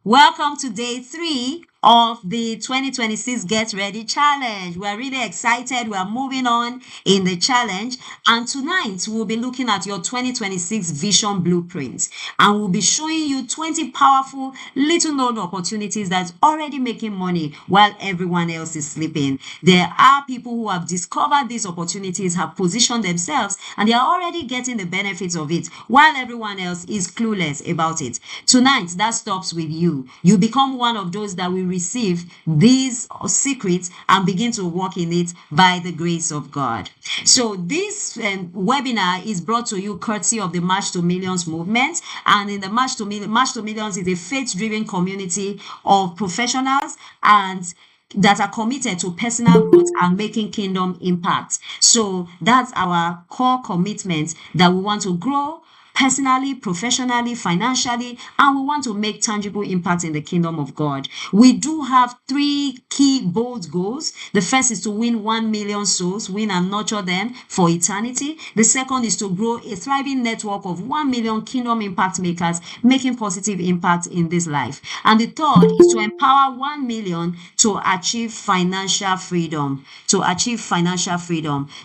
Welcome to day 3 of the 2026 Get Ready Challenge. We're really excited. We're moving on in the challenge. And tonight, we'll be looking at your 2026 vision blueprint. And we'll be showing you 20 powerful, little known opportunities that's already making money while everyone else is sleeping. There are people who have discovered these opportunities, have positioned themselves, and they are already getting the benefits of it while everyone else is clueless about it. Tonight, that stops with you. You become one of those that will receive these secrets and begin to walk in it by the grace of God. So this webinar is brought to you courtesy of the March to Millions movement. And in the March to Millions is a faith-driven community of professionals and that are committed to personal growth and making kingdom impact. So that's our core commitment, that we want to grow personally, professionally, financially, and we want to make tangible impact in the kingdom of God. We do have 3 key bold goals. The first is to win 1 million souls, win and nurture them for eternity. The second is to grow a thriving network of 1 million kingdom impact makers making positive impact in this life. And the third is to empower 1 million to achieve financial freedom.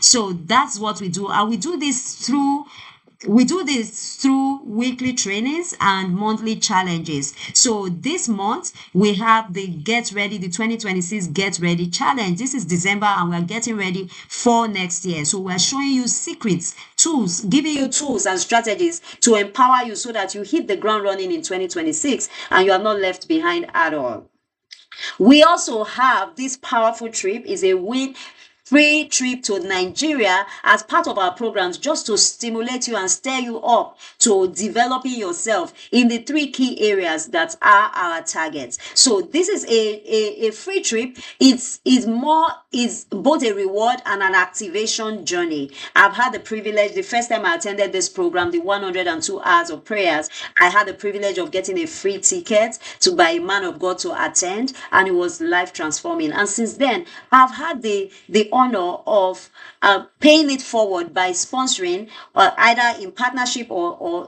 So that's what we do. And we do this through weekly trainings and monthly challenges. So this month we have the 2026 Get Ready Challenge. This is December and we're getting ready for next year. So we're showing you secrets, tools, giving you tools and strategies to empower you so that you hit the ground running in 2026 and you are not left behind at all. We also have this powerful trip is a free trip to Nigeria as part of our programs, just to stimulate you and stir you up to developing yourself in the 3 key areas that are our targets. So this is a free trip. It's both a reward and an activation journey. I've had the privilege, the first time I attended this program, the 102 hours of prayers, I had the privilege of getting a free ticket by a man of God to attend, and it was life transforming. And since then, I've had the honor of paying it forward by sponsoring, either in partnership or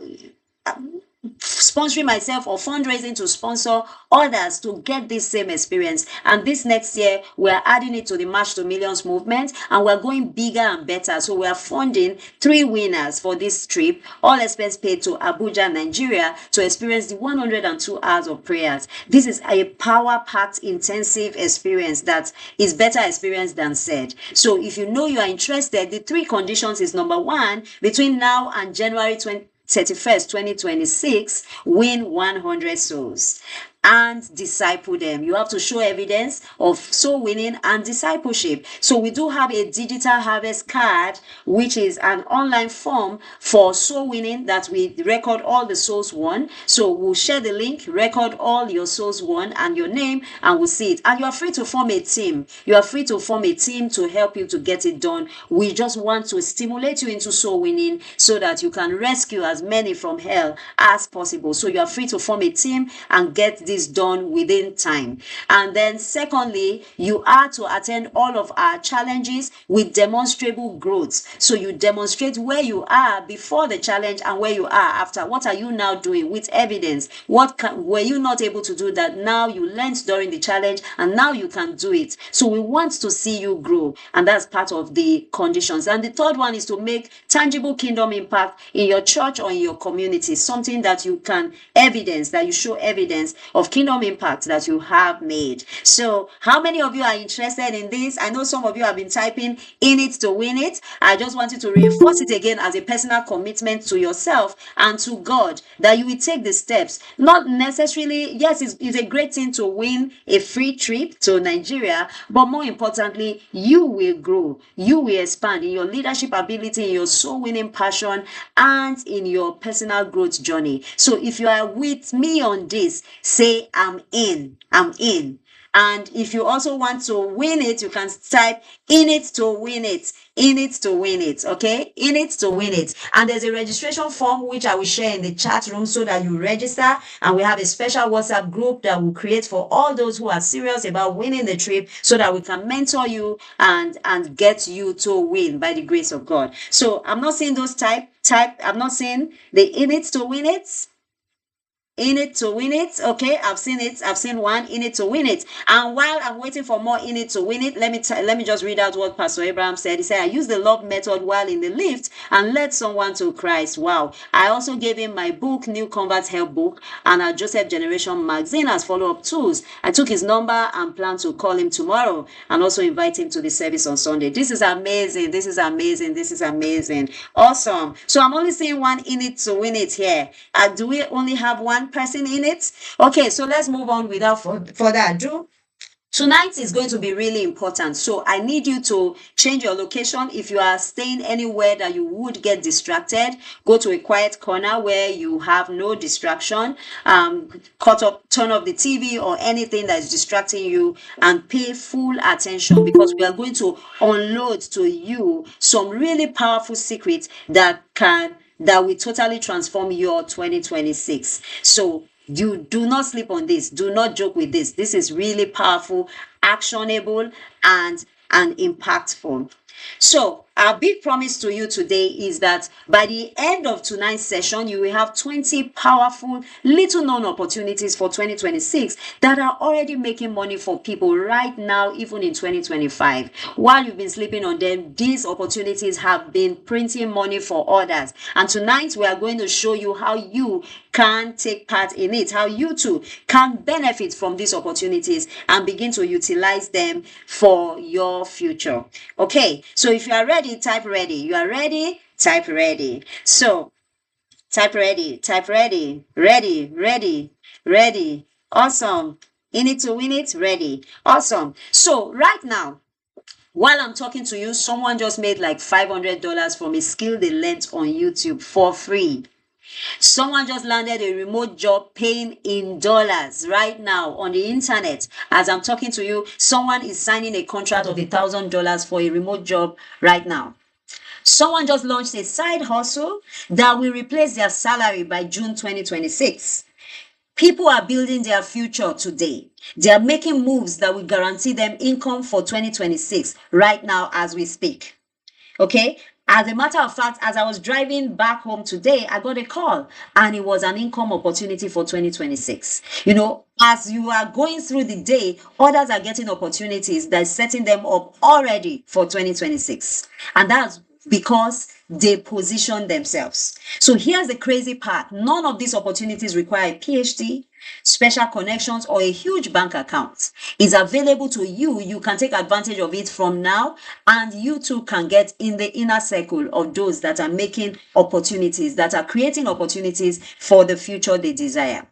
sponsoring myself or fundraising to sponsor others to get this same experience. And this next year we're adding it to the March to Millions movement, and we're going bigger and better. So we're funding 3 winners for this trip, all expense paid, to Abuja, Nigeria, to experience the 102 hours of prayers. This is a power-packed intensive experience that is better experience than said. So if you know you are interested, the 3 conditions is: number 1, between now and January 31st, 2026, win 100 souls and disciple them. You have to show evidence of soul winning and discipleship. So we do have a digital harvest card, which is an online form for soul winning that we record all the souls won. So we'll share the link, record all your souls won and your name, and we'll see it. And you are free to form a team. You are free to form a team to help you to get it done. We just want to stimulate you into soul winning so that you can rescue as many from hell as possible. So you are free to form a team and get this done within time. And then secondly, you are to attend all of our challenges with demonstrable growth. So you demonstrate where you are before the challenge and where you are after. What are you now doing with evidence? What were you not able to do that now you learned during the challenge and now you can do it? So we want to see you grow, and that's part of the conditions. And the third one is to make tangible kingdom impact in your church or in your community, something that you can evidence, that you show evidence of kingdom impact that you have made. So how many of you are interested in this? I know some of you have been typing in it to win it. I just want you to reinforce it again as a personal commitment to yourself and to God, that you will take the steps. Not necessarily, yes, it's a great thing to win a free trip to Nigeria, but more importantly, you will grow, you will expand in your leadership ability, in your soul winning passion, and in your personal growth journey. So if you are with me on this, say I'm in. And if you also want to win it, you can type in it to win it, in it to win it, okay? In it to win it. And there's a registration form which I will share in the chat room so that you register. And we have a special WhatsApp group that we'll create for all those who are serious about winning the trip, so that we can mentor you and get you to win by the grace of God. So I'm not seeing those I'm not seeing the in it to win it. In it to win it. Okay, I've seen it. I've seen one. In it to win it. And while I'm waiting for more in it to win it, let me just read out what Pastor Abraham said. He said, I used the love method while in the lift and led someone to Christ. Wow. I also gave him my book, New Converts Help book, and our Joseph Generation magazine as follow-up tools. I took his number and plan to call him tomorrow and also invite him to the service on Sunday. This is amazing. This is amazing. This is amazing. Awesome. So I'm only seeing one in it to win it here. Do we only have one person in it? Okay, so let's move on without further ado. Tonight is going to be really important. So I need you to change your location. If you are staying anywhere that you would get distracted, go to a quiet corner where you have no distraction. Turn off the TV or anything that is distracting you and pay full attention, because we are going to unload to you some really powerful secrets that will totally transform your 2026. So you do not sleep on this. Do not joke with this. This is really powerful, actionable, and impactful. So our big promise to you today is that by the end of tonight's session, you will have 20 powerful, little known opportunities for 2026 that are already making money for people right now, even in 2025. While you've been sleeping on them, these opportunities have been printing money for others. And tonight we are going to show you how you can take part in it, how you too can benefit from these opportunities and begin to utilize them for your future. Okay, so if you are ready, type ready. You are ready? Type ready. So type ready, type ready, ready, ready, ready. Awesome. In it to win it, ready. Awesome. So right now, while I'm talking to you, someone just made like $500 from a skill they learned on YouTube for free. Someone just landed a remote job paying in dollars right now on the internet. As I'm talking to you, someone is signing a contract of $1,000 for a remote job right now. Someone just launched a side hustle that will replace their salary by June 2026. People are building their future today. They are making moves that will guarantee them income for 2026 right now as we speak. Okay? As a matter of fact, as I was driving back home today, I got a call and it was an income opportunity for 2026. As you are going through the day, others are getting opportunities that is setting them up already for 2026. And that's because they position themselves. So here's the crazy part. None of these opportunities require a PhD, special connections, or a huge bank account. It's available to you. You can take advantage of it from now, and you too can get in the inner circle of those that are making opportunities, that are creating opportunities for the future they desire.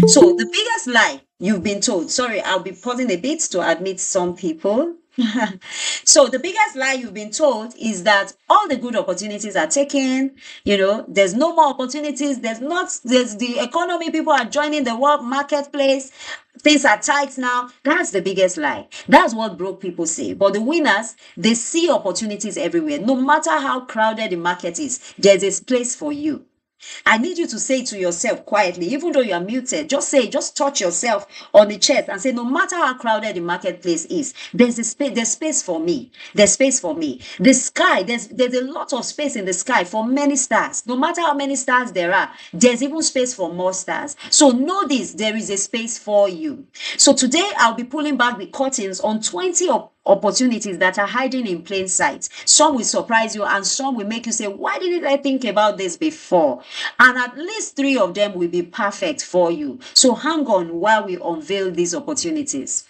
So the biggest lie you've been told, sorry, I'll be pausing a bit to admit some people. So the biggest lie you've been told is that all the good opportunities are taken. There's no more opportunities. There's the economy. People are joining the world marketplace. Things are tight now. That's the biggest lie. That's what broke people say. But the winners, they see opportunities everywhere. No matter how crowded the market is, there's a place for you. I need you to say to yourself quietly, even though you are muted, just touch yourself on the chest and say, no matter how crowded the marketplace is, there's space for me. There's space for me. The sky, there's a lot of space in the sky for many stars. No matter how many stars there are, there's even space for more stars. So know this, there is a space for you. So today I'll be pulling back the curtains on 20 opportunities that are hiding in plain sight. Some will surprise you and some will make you say, why didn't I think about this before? And at least 3 of them will be perfect for you. So hang on while we unveil these opportunities.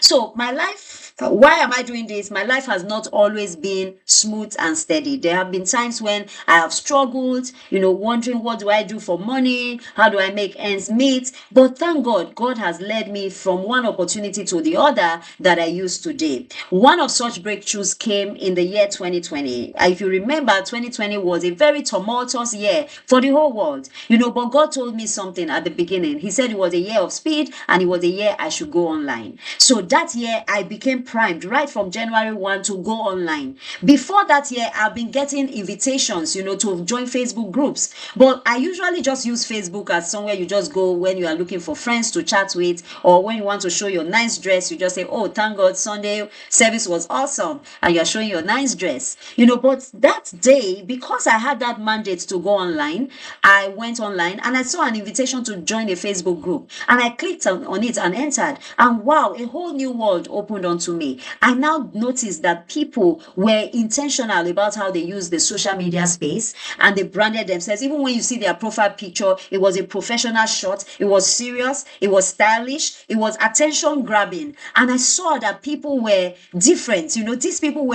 So my life, why am I doing this? My life has not always been smooth and steady. There have been times when I have struggled, wondering what do I do for money? How do I make ends meet? But thank God, God has led me from one opportunity to the other that I use today. One of such breakthroughs came in the year 2020. If you remember, 2020 was a very tumultuous year for the whole world. But God told me something at the beginning. He said it was a year of speed and it was a year I should go online. So that year I became primed right from January 1 to go online. Before that year, I've been getting invitations, to join Facebook groups. But I usually just use Facebook as somewhere you just go when you are looking for friends to chat with, or when you want to show your nice dress, you just say, oh, thank God, Sunday service was awesome, and you're showing your nice dress. But that day, because I had that mandate to go online, I went online and I saw an invitation to join a Facebook group. And I clicked on it and entered. And wow, a whole new world opened onto me. I now noticed that people were intentional about how they use the social media space, and they branded themselves. Even when you see their profile picture, it was a professional shot, it was serious, it was stylish, it was attention grabbing. And I saw that people were different. These people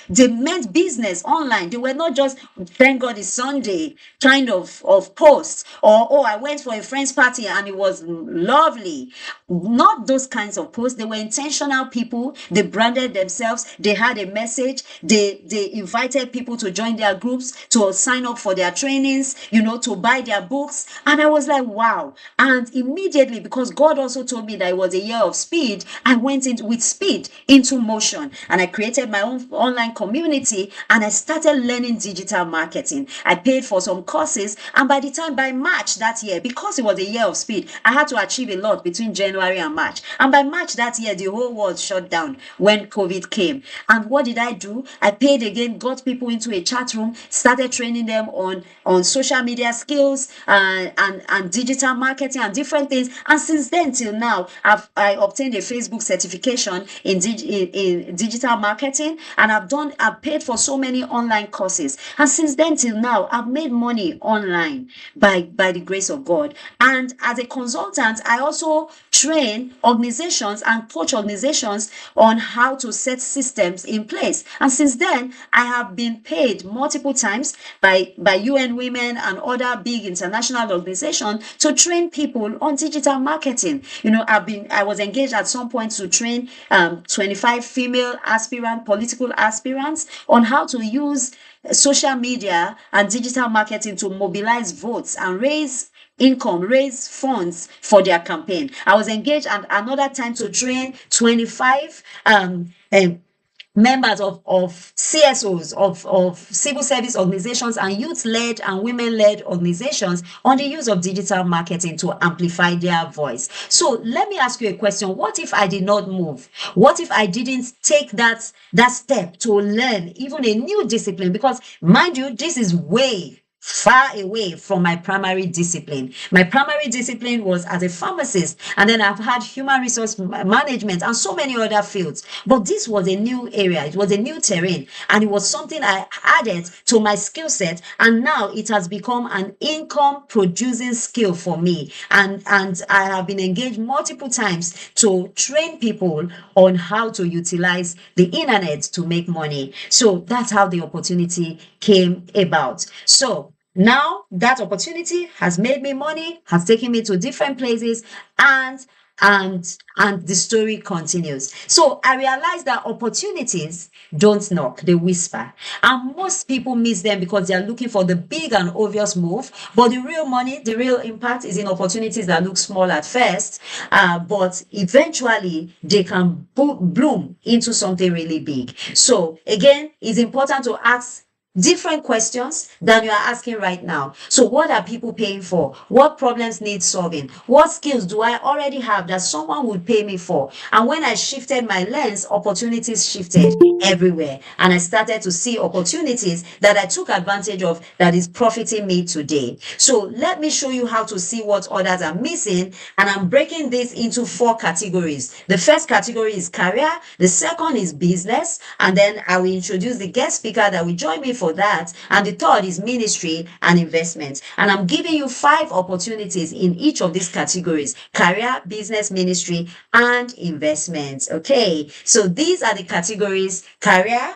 they meant business online. They were not just, thank God it's Sunday kind of posts, or, oh, I went for a friend's party and it was lovely. Not those kinds of posts. They were intentional people. They branded themselves. They had a message. They invited people to join their groups, to sign up for their trainings, to buy their books. And I was like, wow. And immediately, because God also told me that it was a year of speed, I went with speed into motion, and I created my own online community, and I started learning digital marketing. I paid for some courses, and by March that year, because it was a year of speed, I had to achieve a lot between January and March. And by March that year, the whole world shut down when COVID came. And what did I do? I paid again, got people into a chat room, started training them on social media skills and digital marketing and different things. And since then till now, I obtained a Facebook certification in digital marketing, and I've paid for so many online courses. And since then till now, I've made money online by the grace of God. And as a consultant, I also train organizations and coach organizations on how to set systems in place. And since then, I have been paid multiple times by UN Women and other big international organizations to train people on digital marketing. I was engaged at some point to train 25 female political aspirants on how to use social media and digital marketing to mobilize votes and raise funds for their campaign. I was engaged at another time to train 25 members of CSOs, of civil service organizations and youth-led and women-led organizations on the use of digital marketing to amplify their voice. So let me ask you a question. What if I did not move? What if I didn't take that step to learn even a new discipline? Because mind you, this is way far away from my primary discipline. My primary discipline was as a pharmacist, and then I've had human resource management and so many other fields. But this was a new area, it was a new terrain, and it was something I added to my skill set, and now it has become an income producing skill for me. And I have been engaged multiple times to train people on how to utilize the internet to make money. So that's how the opportunity came about. So now that opportunity has made me money, has taken me to different places, and the story continues. So I realized that opportunities don't knock, they whisper. And most people miss them because they are looking for the big and obvious move. But the real money, the real impact is in opportunities that look small at first, but eventually they can bloom into something really big. So again, it's important to ask different questions than you are asking right now. So what are people paying for? What problems need solving? What skills do I already have that someone would pay me for? And when I shifted my lens, opportunities shifted everywhere. And I started to see opportunities that I took advantage of that is profiting me today. So let me show you how to see what others are missing. And I'm breaking this into 4 categories. The first category is career. The second is business. And then I will introduce the guest speaker that will join me for that. And the third is ministry and investment. And I'm giving you 5 opportunities in each of these categories: career, business, ministry, and investment. Okay, so these are the categories: career.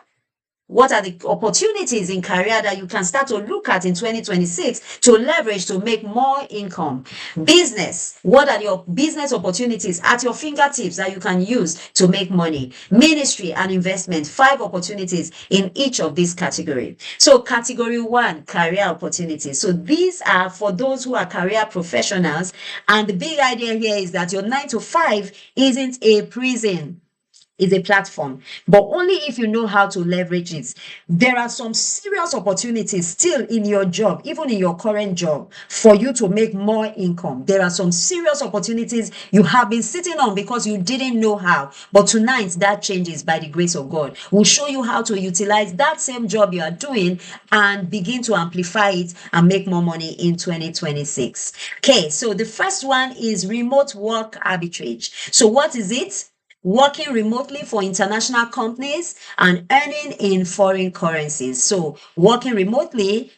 What are the opportunities in career that you can start to look at in 2026 to leverage to make more income? Business. What are your business opportunities at your fingertips that you can use to make money? Ministry and investment. 5 opportunities in each of these categories. So category 1, career opportunities. So these are for those who are career professionals. And the big idea here is that your 9 to 5 isn't a prison. is a platform, but only if you know how to leverage it. There are some serious opportunities still in your job, even in your current job, for you to make more income. There are some serious opportunities you have been sitting on because you didn't know how. But tonight, that changes by the grace of God. We'll show you how to utilize that same job you are doing and begin to amplify it and make more money in 2026. Okay, so the first one is remote work arbitrage. So what is it? Working remotely for international companies and earning in foreign currencies. So working remotely,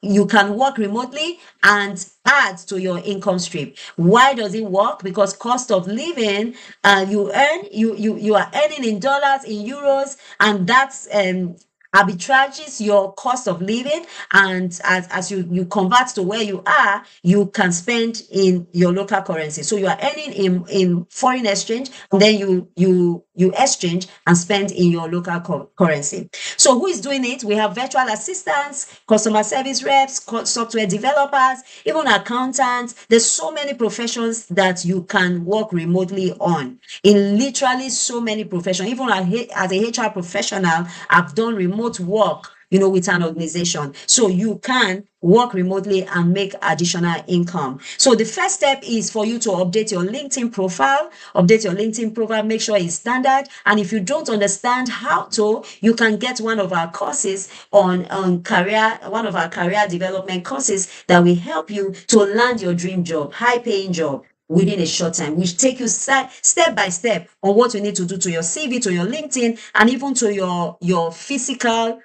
you can work remotely and add to your income stream. Why does it work? Because cost of living, you are earning in dollars, in euros, and that's arbitrages your cost of living, and as you convert to where you are, you can spend in your local currency. So you are earning in foreign exchange, and then you exchange and spend in your local currency. So who is doing it? We have virtual assistants, customer service reps, software developers, even accountants. There's so many professions that you can work remotely on. In literally so many professions. Even as a HR professional, I've done remote work, with an organization. So you can work remotely and make additional income. So the first step is for you to update your LinkedIn profile. Make sure it's standard. And if you don't understand how to, you can get one of our courses one of our career development courses that will help you to land your dream job, high paying job, within a short time, which take you step by step on what you need to do to your CV, to your LinkedIn, and even to your physical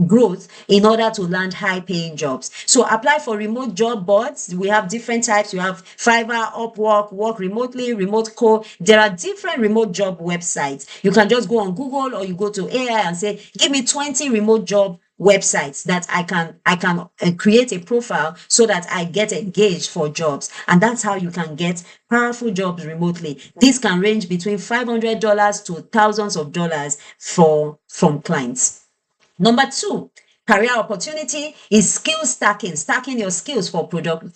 growth in order to land high paying jobs. So apply for remote job boards. We have different types. You have Fiverr, Upwork, Work Remotely, Remote Co. There are different remote job websites. You can just go on Google or you go to AI and say, give me 20 remote job websites that I can create a profile so that I get engaged for jobs. And that's how you can get powerful jobs remotely. This can range between $500 to thousands of dollars from clients. Number 2, career opportunity is skill stacking your skills for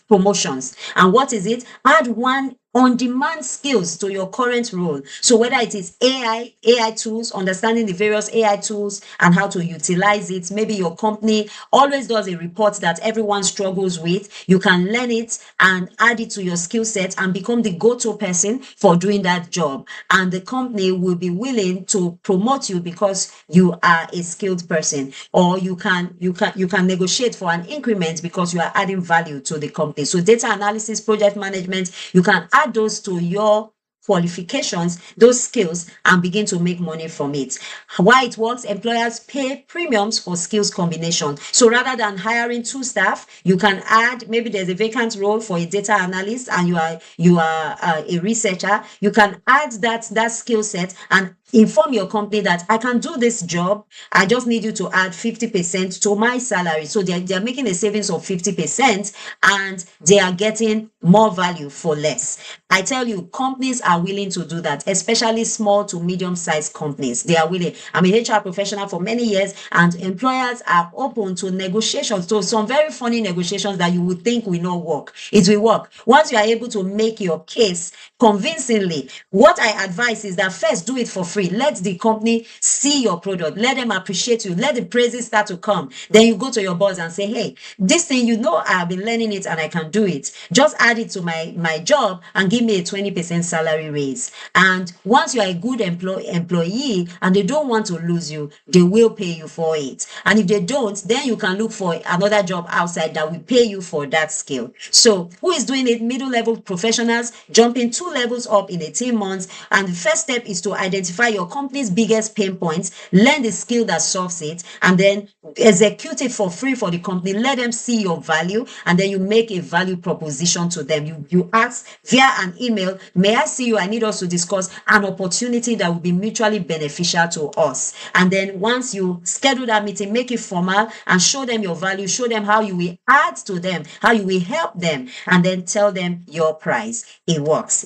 promotions. And what is it? Add one on-demand skills to your current role. So whether it is AI tools, understanding the various AI tools and how to utilize it. Maybe your company always does a report that everyone struggles with. You can learn it and add it to your skill set and become the go-to person for doing that job. And the company will be willing to promote you because you are a skilled person. Or you can negotiate for an increment because you are adding value to the company. So data analysis, project management, you can add those to your qualifications, those skills, and begin to make money from it. Why it works? Employers pay premiums for skills combination. So rather than hiring 2 staff, you can add, maybe there's a vacant role for a data analyst and you are a researcher. You can add that skill set and inform your company that I can do this job. I just need you to add 50% to my salary. So they're making a savings of 50% and they are getting more value for less. I tell you, companies are willing to do that, especially small to medium-sized companies. They are willing. I'm a HR professional for many years, and employers are open to negotiations. So some very funny negotiations that you would think will not work. It will work. Once you are able to make your case convincingly, what I advise is that first do it for free. Let the company see your product. Let them appreciate you. Let the praises start to come. Then you go to your boss and say, hey, this thing, I've been learning it and I can do it. Just add it to my job and give me a 20% salary raise. And once you are a good employee and they don't want to lose you, they will pay you for it. And if they don't, then you can look for another job outside that will pay you for that skill. So who is doing it? Middle level professionals jumping 2 levels up in 18 months. And the first step is to identify your company's biggest pain points, learn the skill that solves it, and then execute it for free for the company. Let them see your value, and then you make a value proposition to them. You ask via an email, may I see you? I need us to discuss an opportunity that will be mutually beneficial to us. And then once you schedule that meeting, make it formal and show them your value, show them how you will add to them, how you will help them, and then tell them your price. It works.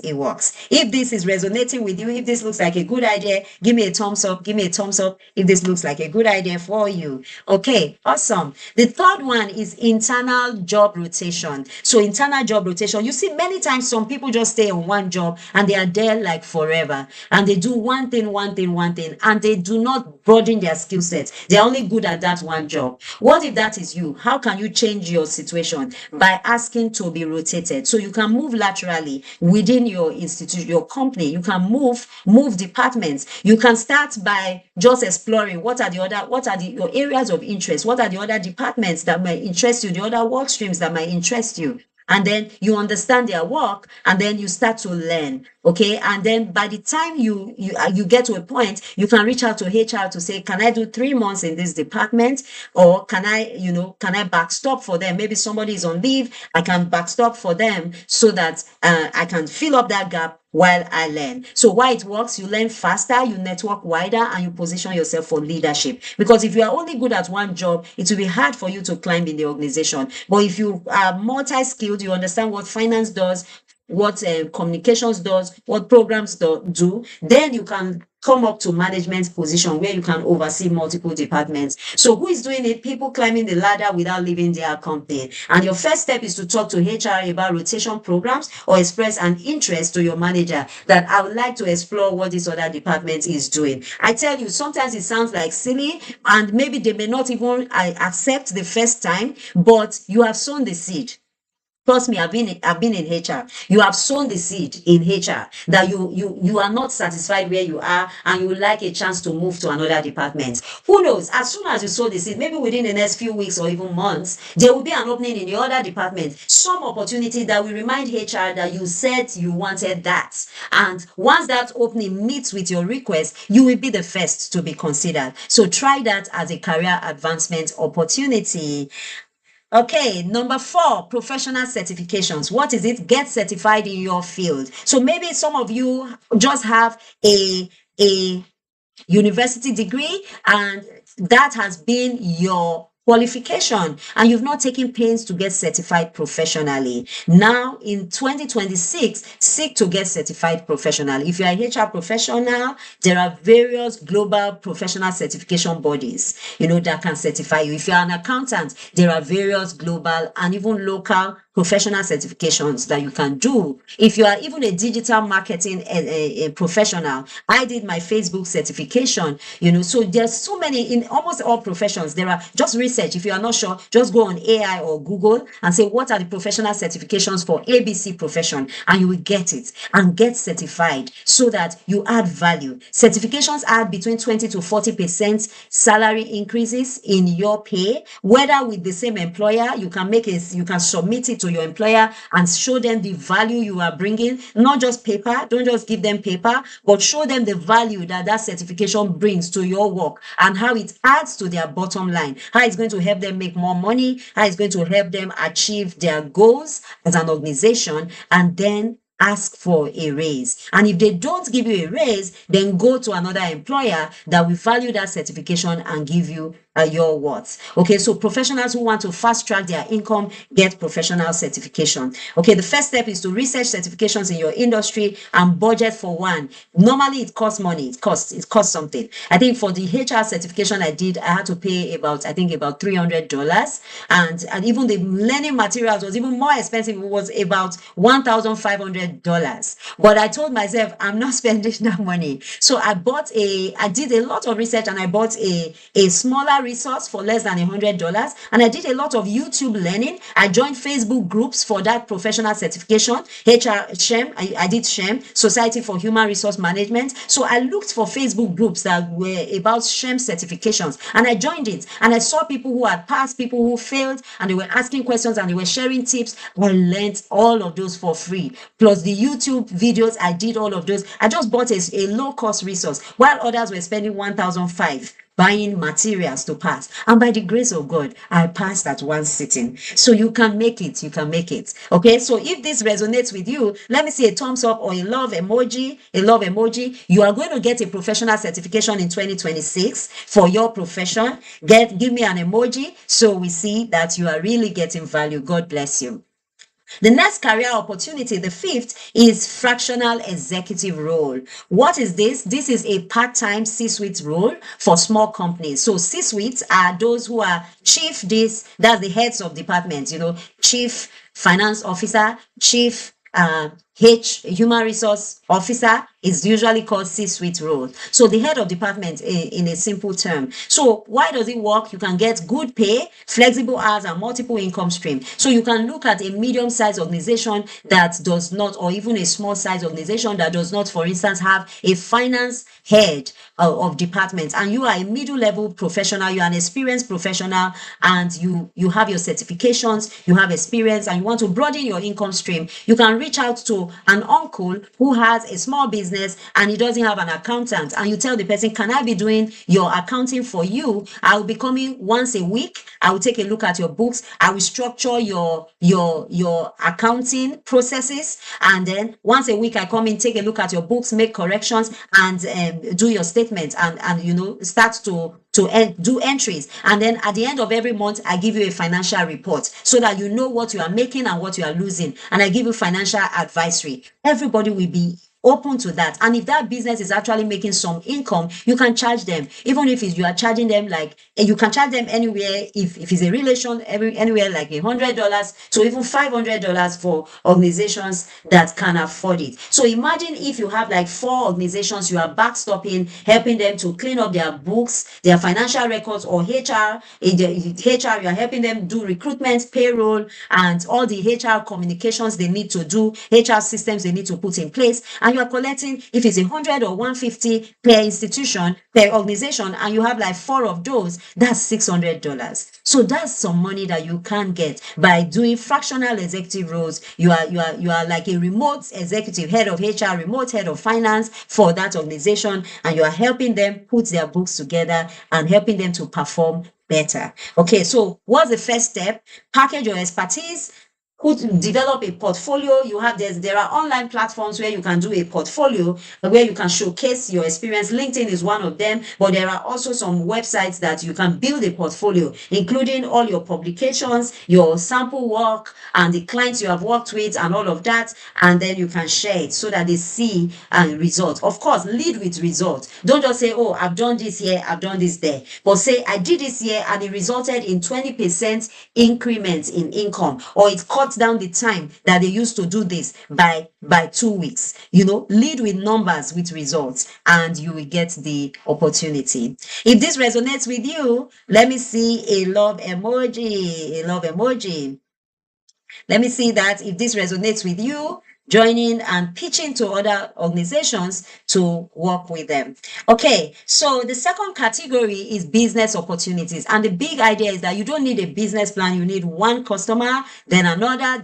If this is resonating with you, if this looks like a good idea, give me a thumbs up. If this looks like a good idea for you. Okay, awesome. The third one is internal job rotation. So internal job rotation rotation. You see, many times some people just stay on one job and they are there like forever, and they do one thing, and they do not broaden their skill set. They're only good at that one job. What if that is you? How can you change your situation? By asking to be rotated. So you can move laterally within your institution, your company. You can move departments. You can start by just exploring what are your areas of interest, what are the other departments that might interest you, the other work streams that might interest you. And then you understand their work, and then you start to learn. Okay, and then by the time you get to a point, you can reach out to HR to say, can I do 3 months in this department, or can I backstop for them? Maybe somebody is on leave, I can backstop for them so that I can fill up that gap while I learn. So why it works, you learn faster, you network wider, and you position yourself for leadership. Because if you are only good at one job, it will be hard for you to climb in the organization. But if you are multi-skilled, you understand what finance does, what communications does, what programs do, then you can come up to management position where you can oversee multiple departments. So who is doing it? People climbing the ladder without leaving their company. And your first step is to talk to HR about rotation programs, or express an interest to your manager that I would like to explore what this other department is doing. I tell you, sometimes it sounds like silly, and maybe they may not even accept the first time, but you have sown the seed. Trust me, I've been in HR. You have sown the seed in HR that you are not satisfied where you are, and you would like a chance to move to another department. Who knows? As soon as you sow the seed, maybe within the next few weeks or even months, there will be an opening in the other department, some opportunity that will remind HR that you said you wanted that. And once that opening meets with your request, you will be the first to be considered. So try that as a career advancement opportunity. Okay, number 4, professional certifications. What is it? Get certified in your field. So maybe some of you just have a university degree, and that has been your qualification, and you've not taken pains to get certified professionally. Now in 2026, seek to get certified professionally. If you're a HR professional, there are various global professional certification bodies, that can certify you. If you're an accountant, there are various global and even local professional certifications that you can do. If you are even a digital marketing a professional, I did my Facebook certification, so there's so many in almost all professions. There are, just research. If you are not sure, just go on AI or Google and say, what are the professional certifications for ABC profession? And you will get it and get certified so that you add value. Certifications add between 20 to 40% salary increases in your pay, whether with the same employer. You can submit it to your employer and show them the value you are bringing, not just paper. Don't just give them paper, but show them the value that certification brings to your work, and how it adds to their bottom line, how it's going to help them make more money, how it's going to help them achieve their goals as an organization, and then ask for a raise. And if they don't give you a raise, then go to another employer that will value that certification and give you your worth. Okay, so professionals who want to fast track their income, get professional certification. Okay, the first step is to research certifications in your industry and budget for one. Normally it costs money. It costs something. I think for the HR certification I did, I had to pay about $300, and even the learning materials was even more expensive. It was about $1,500. But I told myself, I'm not spending that money. So I did a lot of research, and I bought a smaller resource for less than $100, and I did a lot of YouTube learning. I joined Facebook groups for that professional certification. SHEM, I did SHEM, Society for Human Resource Management. So I looked for Facebook groups that were about SHEM certifications, and I joined it, and I saw people who had passed, people who failed, and they were asking questions and they were sharing tips. I learned all of those for free, plus the YouTube videos. I did all of those. I just bought a low cost resource, while others were spending $1,500 buying materials to pass. And by the grace of God, I passed at one sitting. So you can make it. Okay, so if this resonates with you, let me see a thumbs up or a love emoji. You are going to get a professional certification in 2026 for your profession. Give me an emoji so we see that you are really getting value. God bless you. The next career opportunity, the 5th, is fractional executive role. What is this? This is a part-time C-suite role for small companies. So C-suites are those who are that's the heads of departments, chief finance officer, chief human resource officer is usually called C-suite role. So the head of department in a simple term. So why does it work? You can get good pay, flexible hours, and multiple income stream. So you can look at a medium-sized organization that does not, or even a small-sized organization that does not, for instance, have a finance head of department, and you are a middle-level professional, you are an experienced professional, and you have your certifications, you have experience, and you want to broaden your income stream. You can reach out to an uncle who has a small business and he doesn't have an accountant, and you tell the person, can I be doing your accounting for you? I will be coming once a week. I will take a look at your books. I will structure your accounting processes, and then once a week I come in, take a look at your books, make corrections, and do your statements, and start to do entries. And then at the end of every month, I give you a financial report so that you know what you are making and what you are losing. And I give you financial advisory. Everybody will be open to that. And if that business is actually making some income, you can charge them. Even if you are charging them, like, you can charge them anywhere. If it's a relation, anywhere like $100 to even $500 for organizations that can afford it. So imagine if you have like 4 organizations you are backstopping, helping them to clean up their books, their financial records, or HR. In the HR, you are helping them do recruitment, payroll, and all the HR communications they need to do, HR systems they need to put in place. And you are collecting, if it's 100 or 150 per institution, per organization, and you have like 4 of those, that's $600. So that's some money that you can get by doing fractional executive roles. You are like a remote executive, head of HR, remote head of finance for that organization, and you are helping them put their books together and helping them to perform better. Okay, so what's the first step? Package your expertise. Develop a portfolio. There are online platforms where you can do a portfolio, where you can showcase your experience. LinkedIn is one of them, but there are also some websites that you can build a portfolio, including all your publications, your sample work, and the clients you have worked with, and all of that. And then you can share it so that they see results. Of course, lead with results. Don't just say, oh, I've done this here, I've done this there, but say, I did this here and it resulted in 20% increment in income, or it cut down the time that they used to do this by 2 weeks. Lead with numbers, with results, and you will get the opportunity. If this resonates with you, let me see a love emoji. Let me see that. If this resonates with you, joining and pitching to other organizations to work with them. Okay, so the second category is business opportunities. And the big idea is that you don't need a business plan. You need one customer, then another,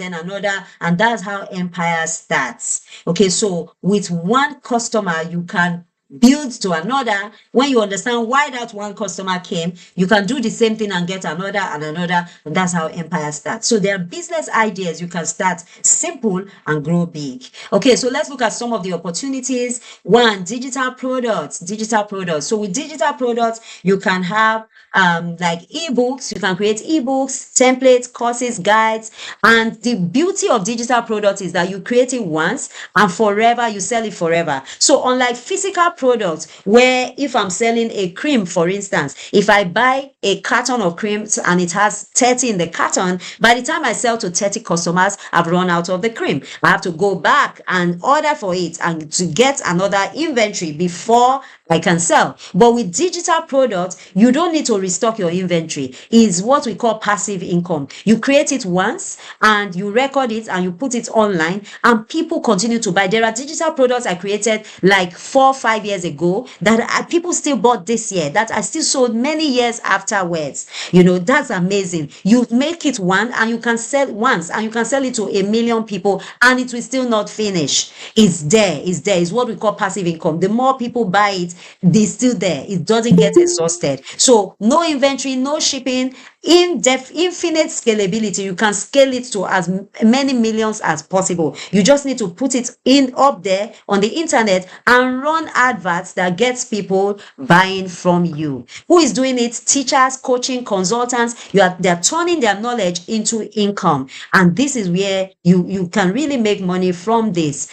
and that's how empire starts. Okay, so with one customer, you can build to another. When you understand why that one customer came, you can do the same thing and get another and another, and that's how empire starts. So there are business ideas you can start simple and grow big. Okay, so let's look at some of the opportunities. One, digital products. So with digital products, you can have like ebooks. You can create ebooks, templates, courses, guides. And the beauty of digital products is that you create it once and forever, you sell it forever. So unlike physical products, where if I'm selling a cream, for instance, if I buy a carton of creams and it has 30 in the carton, by the time I sell to 30 customers, I've run out of the cream. I have to go back and order for it and to get another inventory before I can sell. But with digital products, you don't need to restock your inventory. It's what we call passive income. You create it once and you record it and you put it online and people continue to buy. There are digital products I created like 4 or 5 years ago that people still bought this year, that I still sold many years afterwards. That's amazing. You make it one and you can sell once and you can sell it to 1 million people and it will still not finish. It's there. It's what we call passive income. The more people buy it, they're still there. It doesn't get exhausted. So no inventory, no shipping, infinite scalability. You can scale it to as many millions as possible. You just need to put it up there on the internet and run adverts that gets people buying from you. Who is doing it? Teachers, coaching, consultants. They're turning their knowledge into income, and this is where you can really make money from this,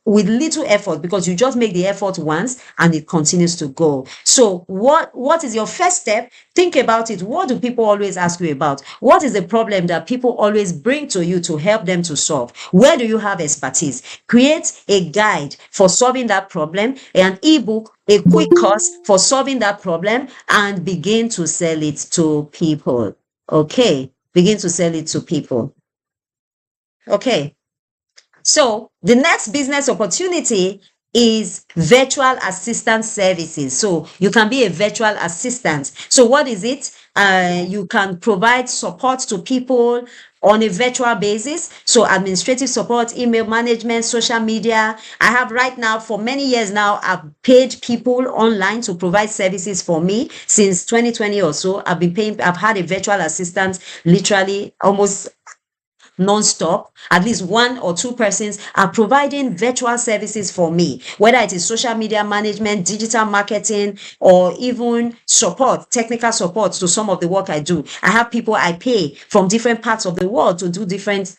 with little effort, because you just make the effort once and it continues to go. So what is your first step? Think about it. What do people always ask you about? What is the problem that people always bring to you to help them to solve? Where do you have expertise? Create a guide for solving that problem, an ebook, a quick course for solving that problem, and begin to sell it to people. Okay, begin to sell it to people. Okay, so the next business opportunity is virtual assistant services. So you can be a virtual assistant. So what is it? You can provide support to people on a virtual basis. So administrative support, email management, social media. I have right now, for many years now, I've paid people online to provide services for me. Since 2020 or so, I've had a virtual assistant literally almost non-stop. At least one or two persons are providing virtual services for me, whether it is social media management, digital marketing, or even support, technical support to some of the work I do. I have people I pay from different parts of the world to do different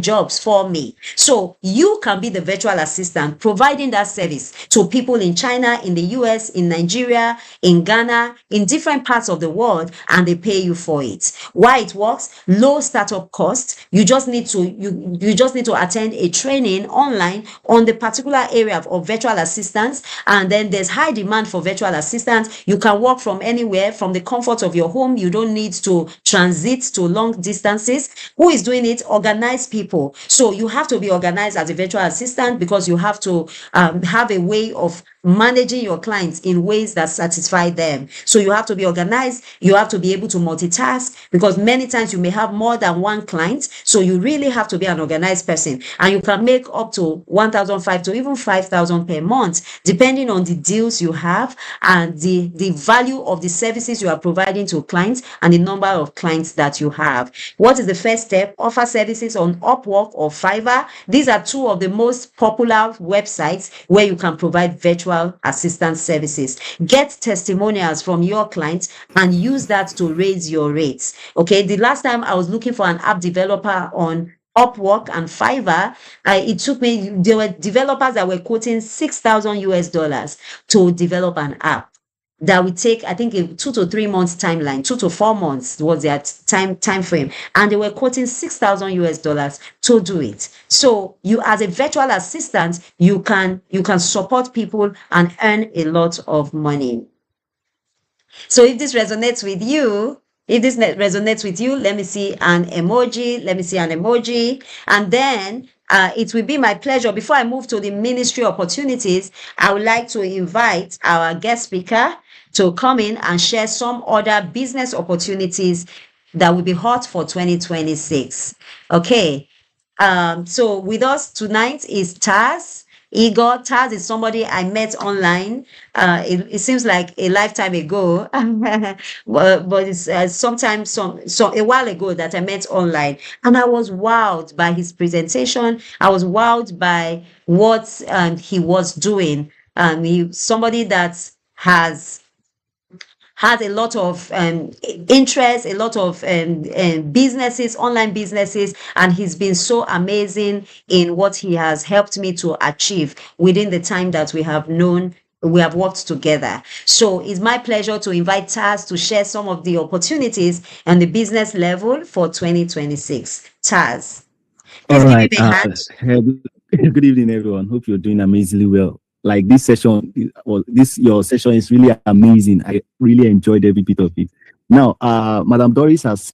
jobs for me. So you can be the virtual assistant providing that service to people in China, in the US, in Nigeria, in Ghana, in different parts of the world, and they pay you for it. Why it works? Low startup cost. You just need to attend a training online on the particular area of virtual assistants, and then there's high demand for virtual assistants. You can work from anywhere, from the comfort of your home. You don't need to transit to long distances. Who is doing it? Organized people. So you have to be organized as a virtual assistant, because you have to have a way of managing your clients in ways that satisfy them. So you have to be organized. You have to be able to multitask, because many times you may have more than one client. So you really have to be an organized person, and you can make up to 1,500 to even 5,000 per month, depending on the deals you have and the value of the services you are providing to clients and the number of clients that you have. What is the first step? Offer services on Upwork or Fiverr. These are two of the most popular websites where you can provide virtual assistant services. Get testimonials from your clients and use that to raise your rates. Okay, the last time I was looking for an app developer on Upwork and Fiverr, it took me, there were developers that were quoting $6,000 to develop an app. That would take, I think, a 2 to 3 months timeline. 2 to 4 months was their time frame, and they were quoting $6,000 to do it. So you, as a virtual assistant, you can support people and earn a lot of money. So if this resonates with you, let me see an emoji. And then it will be my pleasure. Before I move to the ministry opportunities, I would like to invite our guest speaker to come in and share some other business opportunities that will be hot for 2026. Okay. So with us tonight is Taz. Igor. Taz is somebody I met online. It seems like a lifetime ago, but it's sometimes a while ago that I met online, and I was wowed by his presentation. I was wowed by what he was doing. Somebody that has a lot of interest, a lot of businesses, online businesses, and he's been so amazing in what he has helped me to achieve within the time that we have worked together. So it's my pleasure to invite Taz to share some of the opportunities on the business level for 2026. Taz, please All give right. him a hand. Good evening, everyone. Hope you're doing amazingly well. Like this session, your session is really amazing. I really enjoyed every bit of it. Now, Madam Doris has,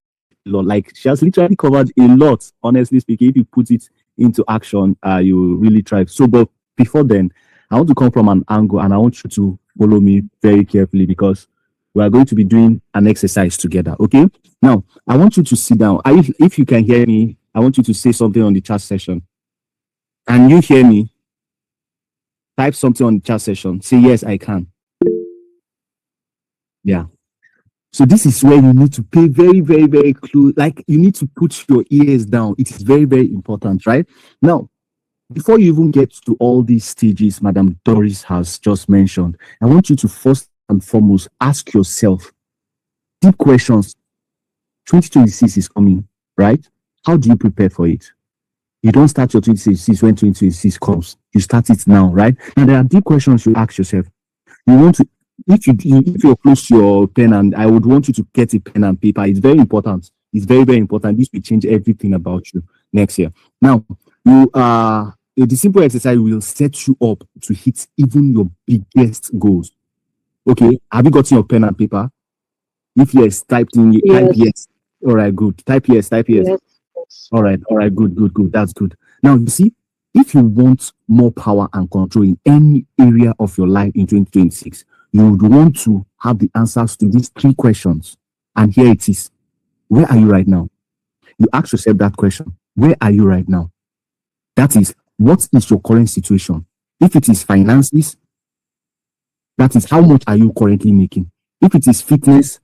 she has literally covered a lot. Honestly speaking, if you put it into action, you will really thrive. So, but before then, I want to come from an angle, and I want you to follow me very carefully, because we are going to be doing an exercise together. Okay. Now, I want you to sit down. If you can hear me, I want you to say something on the chat session. Can you hear me? Type something on the chat session. Say, yes, I can. Yeah. So this is where you need to pay very, very, very close. Like, you need to put your ears down. It is very, very important, right? Now, before you even get to all these stages Madam Doris has just mentioned, I want you to first and foremost ask yourself deep questions. 2026 is coming, right? How do you prepare for it? You don't start your 2026 when 2026 comes. You start it now, right? Now, there are deep questions you ask yourself. You want to if you're close to your pen, and I would want you to get a pen and paper. It's very important. It's very, very important. This will change everything about you next year. Now, the simple exercise will set you up to hit even your biggest goals. Okay, have you gotten your pen and paper? If yes, type yes. All right, good. Type yes, type yes. All right, good, good, good. That's good. Now you see, if you want more power and control in any area of your life in 2026, you would want to have the answers to these three questions. And here it is. Where are you right now? You ask yourself that question. Where are you right now? That is, what is your current situation? If it is finances, that is, how much are you currently making? If it is fitness,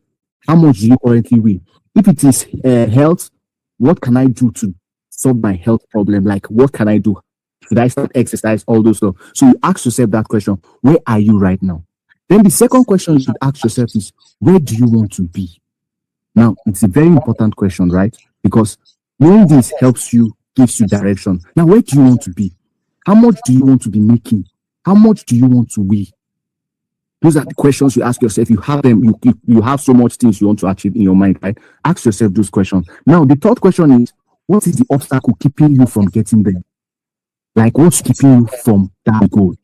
how much do you currently weigh? If it is health, what can I do to solve my health problem? Like, what can I do? Should I start exercise? All those stuff. So you ask yourself that question. Where are you right now? Then the second question you should ask yourself is, where do you want to be? Now, it's a very important question, right? Because knowing this helps you, gives you direction. Now, where do you want to be? How much do you want to be making? How much do you want to weigh? Those are the questions you ask yourself. You have them, you have so much things you want to achieve in your mind, right? Ask yourself those questions. Now, the third question is, what is the obstacle keeping you from getting there? Like, what's keeping you from that goal?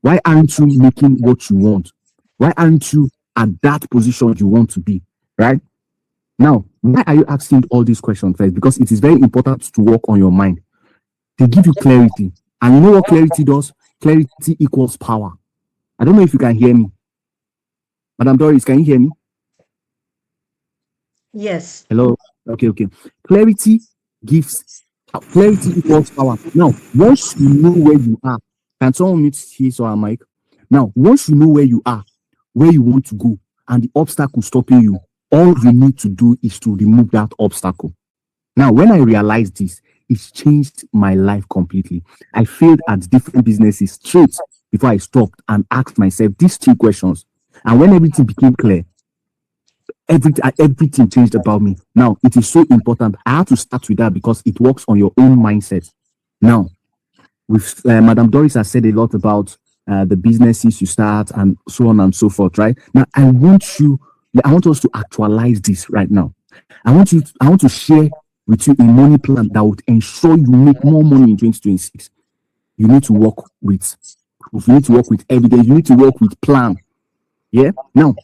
Why aren't you making what you want? Why aren't you at that position you want to be, right? Now, why are you asking all these questions first? Because it is very important to work on your mind. They give you clarity. And you know what clarity does? Clarity equals power. I don't know if you can hear me. Madam Doris, can you hear me? Yes. Hello? Okay. Clarity equals power. Now, once you know where you are, can someone mute his or her mic? Now, once you know where you are, where you want to go, and the obstacle stopping you, all you need to do is to remove that obstacle. Now, when I realized this, it's changed my life completely. I failed at different businesses straight before I stopped and asked myself these three questions. And when everything became clear, everything changed about me. Now, it is so important. I have to start with that because it works on your own mindset. Now, with Madam Doris has said a lot about the businesses you start and so on and so forth, right? Now, I want us to actualize this right now. I want to share with you a money plan that would ensure you make more money in 2026. You need to work with evidence. You need to work with plan. Yeah. Now,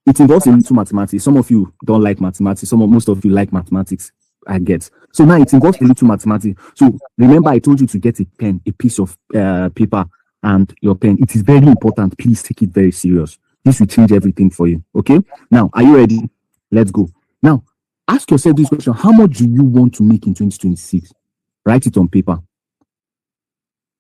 it involves a little mathematics. Some of you don't like mathematics. Most of you like mathematics. I get. So now it involves a little mathematics. So remember, I told you to get a pen, a piece of paper, and your pen. It is very important. Please take it very serious. This will change everything for you. Okay. Now, are you ready? Let's go. Now, ask yourself this question: how much do you want to make in 2026? Write it on paper.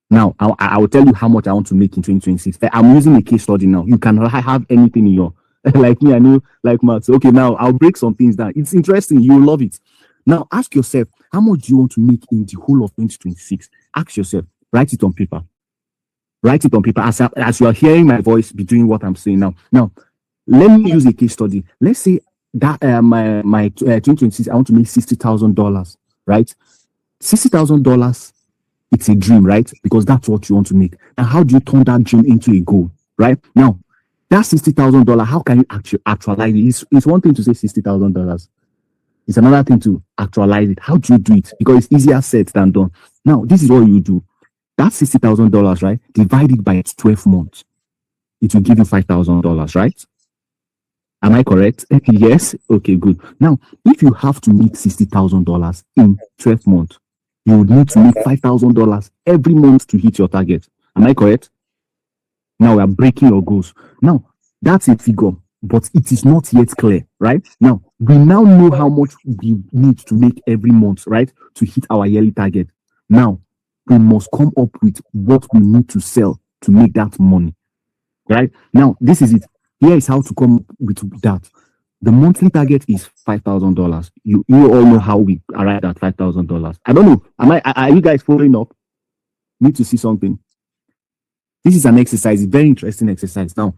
Now, I will tell you how much I want to make in 2026. I'm using a case study now. You can have anything in your like me. I know like maths. Okay, now I'll break some things down. It's interesting. You'll love it. Now, ask yourself, how much do you want to make in the whole of 2026? Ask yourself. Write it on paper. Write it on paper. As you are hearing my voice be doing what I'm saying now. Now, let me use a case study. Let's say that my 2026, I want to make $60,000, right? $60,000, it's a dream, right? Because that's what you want to make. Now, how do you turn that dream into a goal, right? Now, that $60,000, how can you actualize it? It's one thing to say $60,000. It's another thing to actualize it. How do you do it? Because it's easier said than done. Now, this is what you do. That $60,000, right? Divide it by 12 months. It will give you $5,000, right? Am I correct? Yes. Okay, good. Now, if you have to make $60,000 in 12 months, you would need to make $5,000 every month to hit your target. Am I correct? Now we are breaking your goals. Now, that's a figure, but it is not yet clear, right? Now, we now know how much we need to make every month, right? To hit our yearly target. Now, we must come up with what we need to sell to make that money, right? Now, this is it. Here is how to come up with that. The monthly target is $5,000. You all know how we arrived at $5,000. I don't know. Are you guys following up? Need to see something. This is an exercise, a very interesting exercise. Now,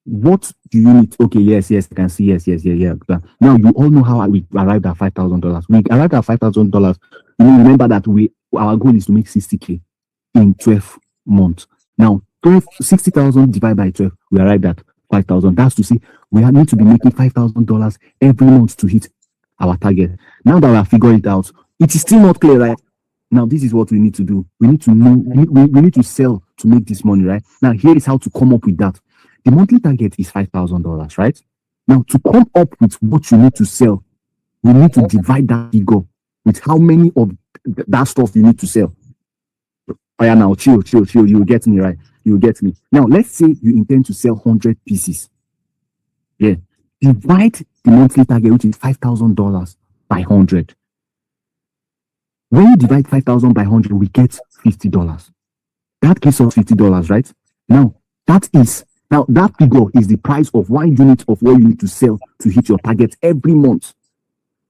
what do you need? Okay, yes, I can see. Yes. Now, you all know how we arrived at $5,000. We arrived at $5,000. You remember that our goal is to make 60K in 12 months. Now, 60,000 divided by 12, we arrived at 5,000. That's to say we need to be making $5,000 every month to hit our target. Now that we have figured it out, it is still not clear, right? Now, this is what we need to do. We need to know, we need to sell to make this money, right? Now, here is how to come up with that. The monthly target is $5,000, right? Now, to come up with what you need to sell, we need to divide that figure with how many of that stuff you need to sell. Oh yeah, now chill. You will get me, right? You will get me. Now, let's say you intend to sell 100 pieces. Yeah. Divide the monthly target, which is $5,000 by 100. When you divide 5,000 by 100, we get $50. That gives us $50, right? Now, that figure is the price of 1 unit of what you need to sell to hit your target every month.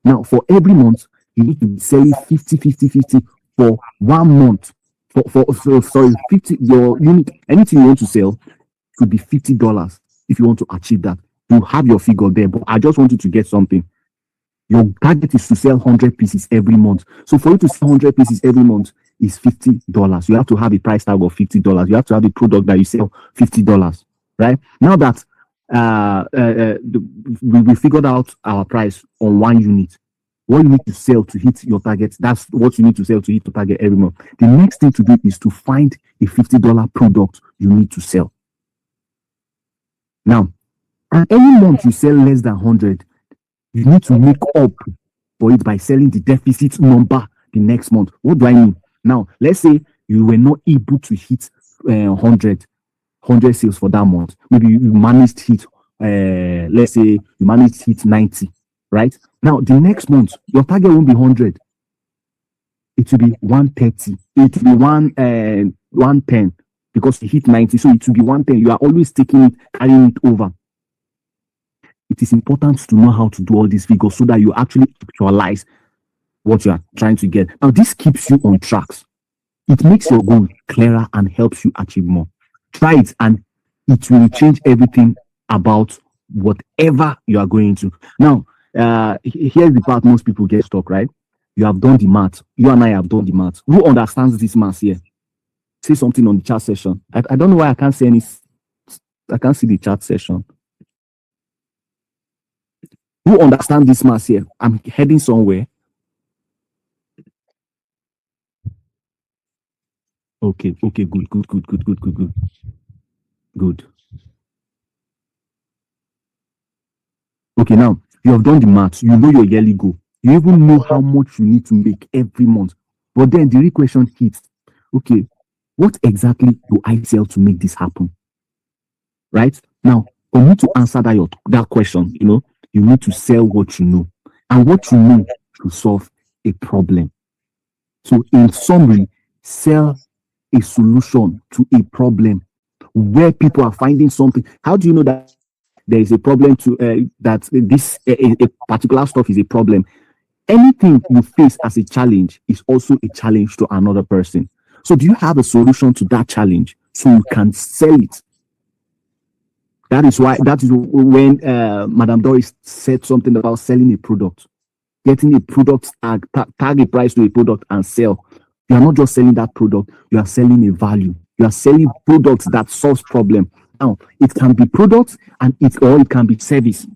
Now, for every month, you need to be selling 50 for 1 month. Sorry, 50, your unit, anything you want to sell could be $50 if you want to achieve that. You have your figure there, but I just want you to get something. Your target is to sell 100 pieces every month. So for you to sell 100 pieces every month is $50. You have to have a price tag of $50. You have to have a product that you sell $50, right? Now that we figured out our price on 1 unit, what you need to sell to hit your target, that's what you need to sell to hit your target every month. The next thing to do is to find a $50 product you need to sell. Now, and any month you sell less than 100, you need to make up for it by selling the deficit number the next month. What do I mean? Now, let's say you were not able to hit 100 sales for that month. Maybe you managed to hit, let's say you managed to hit 90, right? Now, the next month, your target won't be 100. It will be 130. It will be 110 because you hit 90. So it will be 110. You are always taking it, carrying it over. It is important to know how to do all these figures so that you actually actualize what you are trying to get. Now, this keeps you on tracks. It makes your goal clearer and helps you achieve more. Try it and it will change everything about whatever you are going to. Now, here's the part most people get stuck, right? You have done the math. You and I have done the math. Who understands this math here? Say something on the chat session. I don't know why I can't see any. I can't see the chat session. Who understand this math here? I'm heading somewhere. Okay, good. Okay, now you have done the math. You know your yearly goal. You even know how much you need to make every month. But then the real question hits. Okay, what exactly do I sell to make this happen? Right? Now, for me to answer that question, you need to sell what you know. And what you know to solve a problem. So in summary, sell a solution to a problem where people are finding something. How do you know that there is a problem to that this a particular stuff is a problem? Anything you face as a challenge is also a challenge to another person. So do you have a solution to that challenge so you can sell it? That is when Madam Doris said something about selling a product, getting a product tag a price to a product and sell. You are not just selling that product, you are selling a value. You are selling products that solves problem. Now, it can be products or it can be service.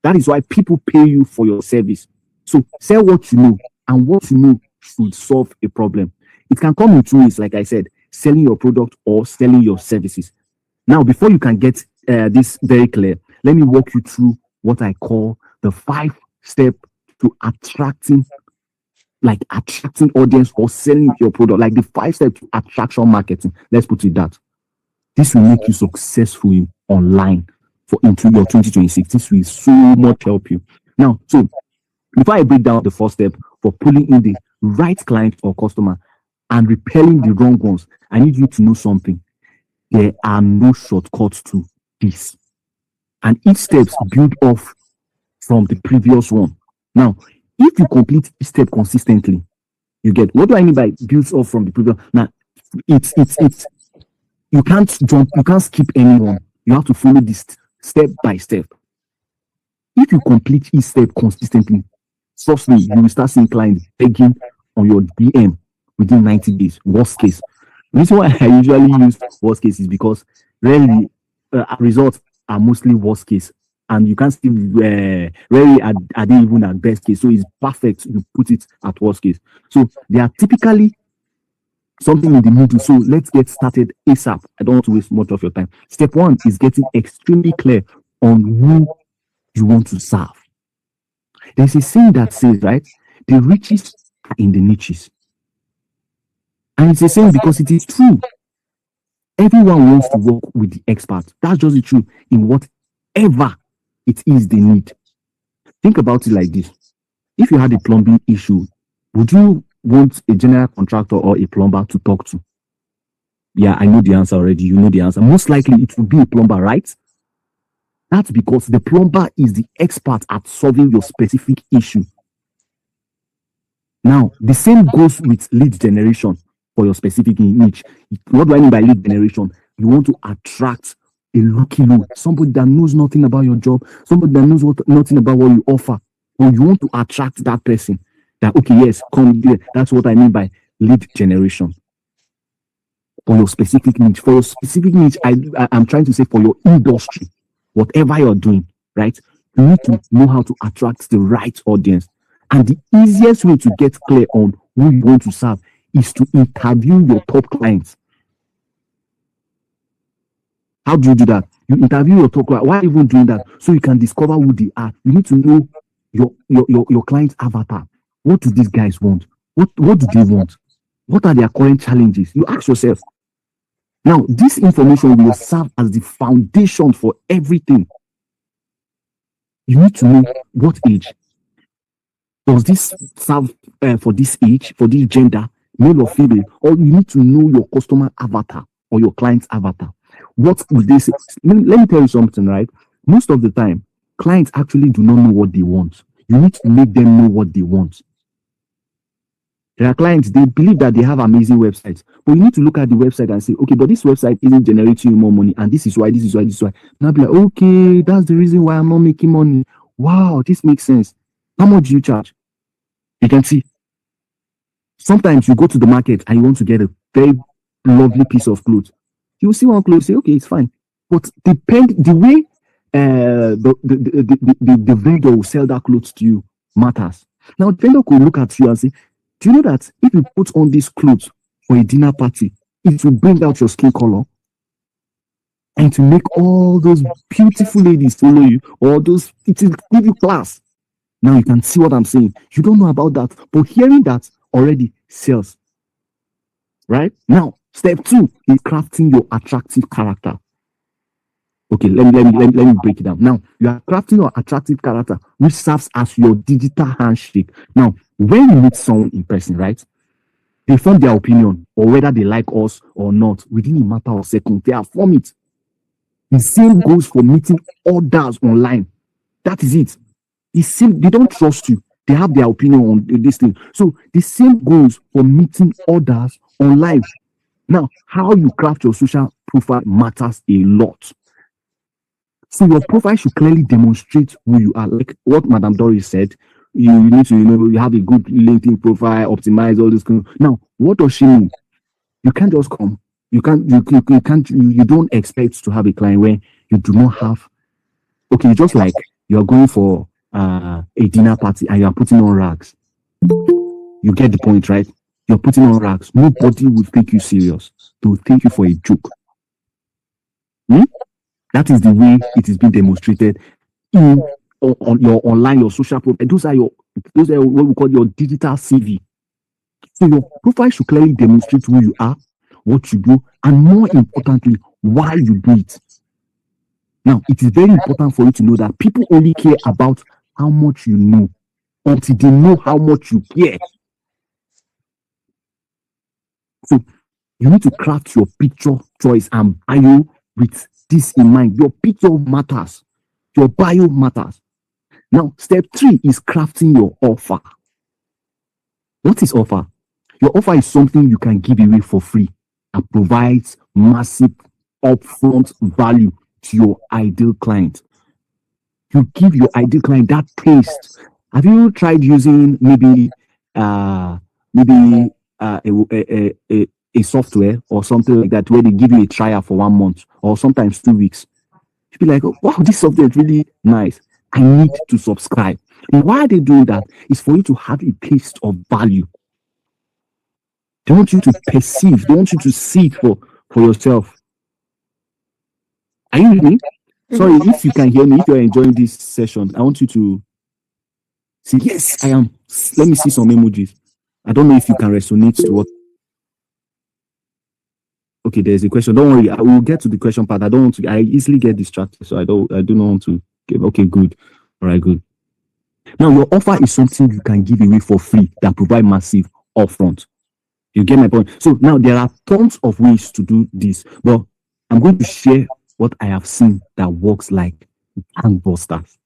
That is why people pay you for your service. So sell what you know, and what you know should solve a problem. It can come in 2 ways, like I said, selling your product or selling your services. Now, before you can get this very clear, let me walk you through what I call the 5 steps to attracting audience or selling your product, like the 5 steps to attraction marketing. Let's put it that. This will make you successful online into your 2026. This will so much help you. Now, so before I break down the 1st step for pulling in the right client or customer and repelling the wrong ones, I need you to know something. There are no shortcuts to this. And each step build off from the previous one. Now, if you complete each step consistently, you get, what do I mean by builds off from the previous? Now, it's you can't jump, you can't skip anyone. You have to follow this step by step. If you complete each step consistently, firstly, you will start seeing clients begging on your DM within 90 days, worst case. The reason why I usually use worst case is because rarely results are mostly worst case, and you can't see rarely are they even at best case. So it's perfect you put it at worst case. So they are typically something in the middle. So let's get started ASAP. I don't want to waste much of your time. Step one is getting extremely clear on who you want to serve. There's a saying that says, right, the riches are in the niches. And it's a saying because it is true. Everyone wants to work with the expert. That's just the truth in whatever it is they need. Think about it like this. If you had a plumbing issue, would you want a general contractor or a plumber to talk to? Yeah, I know the answer already. You know the answer. Most likely it will be a plumber, right? That's because the plumber is the expert at solving your specific issue. Now, the same goes with lead generation for your specific niche. What do I mean by lead generation? You want to attract a looky loo, somebody that knows nothing about your job, somebody that knows nothing about what you offer, or you want to attract that person. That okay, yes, come there. That's what I mean by lead generation for your specific niche. For your specific niche, I'm trying to say for your industry, whatever you're doing, right? You need to know how to attract the right audience. And the easiest way to get clear on who you want to serve is to interview your top clients. How do you do that? You interview your top client. Why are you even doing that? So you can discover who they are. You need to know your client's avatar. What do these guys want? What do they want? What are their current challenges? You ask yourself. Now, this information will serve as the foundation for everything. You need to know what age. Does this serve for this age, for this gender, male or female? Or you need to know your customer avatar or your client's avatar. What would they say? Let me tell you something, right? Most of the time, clients actually do not know what they want. You need to make them know what they want. There are clients, they believe that they have amazing websites, but you need to look at the website and say, okay, but this website isn't generating you more money, and this is why, this is why, this is why. Now be like, okay, that's the reason why I'm not making money. Wow, this makes sense. How much do you charge? You can see. Sometimes you go to the market and you want to get a very lovely piece of clothes. You will see one clothes, say, okay, it's fine. But the way the vendor will sell that clothes to you matters. Now, the vendor could look at you and say, do you know that if you put on these clothes for a dinner party, it will bring out your skin color and to make all those beautiful ladies follow you, or those, it will give you class. Now you can see what I'm saying. You don't know about that, but hearing that already sells. Right? Now, step 2 is crafting your attractive character. Okay, let me break it down. Now, you are crafting your attractive character, which serves as your digital handshake. Now, when you meet someone in person, right, they form their opinion, or whether they like us or not, within a matter of seconds. They have formed it. The same goes for meeting others online. That is it. They don't trust you. They have their opinion on this thing. So the same goes for meeting others online. Now, how you craft your social profile matters a lot. So your profile should clearly demonstrate who you are. Like what Madam Doris said, you need to, you have a good LinkedIn profile, optimize all this. Now, what does she mean? You can't just come. You don't expect to have a client where you do not have. Okay, just like you're going for a dinner party and you are putting on rags. You get the point, right? You're putting on rags. Nobody will take you serious. They will take you for a joke. That is the way it is being demonstrated on your online, your social profile. Those are what we call your digital CV. So your profile should clearly demonstrate who you are, what you do, and more importantly, why you do it. Now, it is very important for you to know that people only care about how much you know until they know how much you care. So you need to craft your picture choice and bio with this in mind. Your picture matters. Your bio matters. Now, step 3 is crafting your offer. What is offer? Your offer is something you can give away for free and provides massive upfront value to your ideal client. You give your ideal client that taste. Have you tried using maybe a software or something like that where they give you a trial for 1 month or sometimes 2 weeks? You'll be like, oh, wow, this software is really nice. I need to subscribe. And why are they doing that? Is for you to have a taste of value. They want you to perceive, they want you to see it for yourself. Are you with me? Sorry, if you can hear me, if you're enjoying this session, I want you to say, yes, I am. Let me see some emojis. I don't know if you can resonate to what. Okay, there's a question. Don't worry, I will get to the question part. I don't want to. I easily get distracted, so I do not want to. Okay, good. All right, good. Now, your offer is something you can give away for free that provide massive upfront. You get my point? So now there are tons of ways to do this, but I'm going to share what I have seen that works like gangbusters.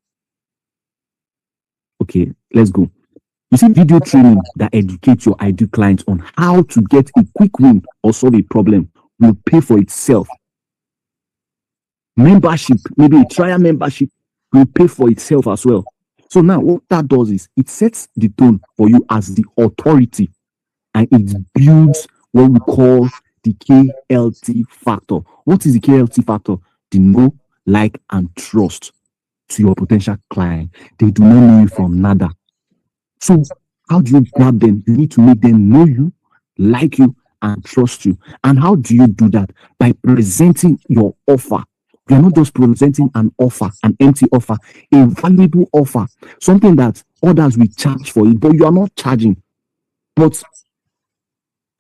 Okay, let's go. You see, video training that educates your ideal clients on how to get a quick win or solve a problem will pay for itself. Membership, maybe a trial membership, will pay for itself as well. So now what that does is it sets the tone for you as the authority, and it builds what we call the KLT factor. What is the KLT factor? The know, like, and trust to your potential client. They do not know you from nada. So how do you grab them? You need to make them know you, like you, and trust you. And how do you do that? By presenting your offer. You're not just presenting an offer, an empty offer, a valuable offer, something that others will charge for it, but you are not charging. But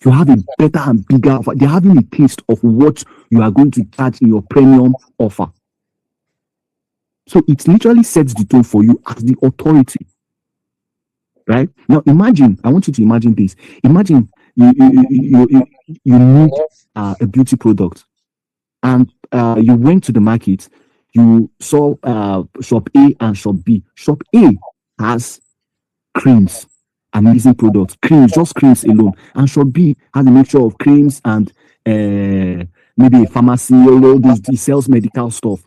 you have a better and bigger offer. They're having a taste of what you are going to charge in your premium offer. So it literally sets the tone for you as the authority. Right? Now imagine, I want you to imagine this. Imagine you need a beauty product, and you went to the market, you saw shop A and shop B. Shop A has creams, amazing products, creams, just creams alone. And shop B has a mixture of creams and maybe a pharmacy, all those, it sells medical stuff.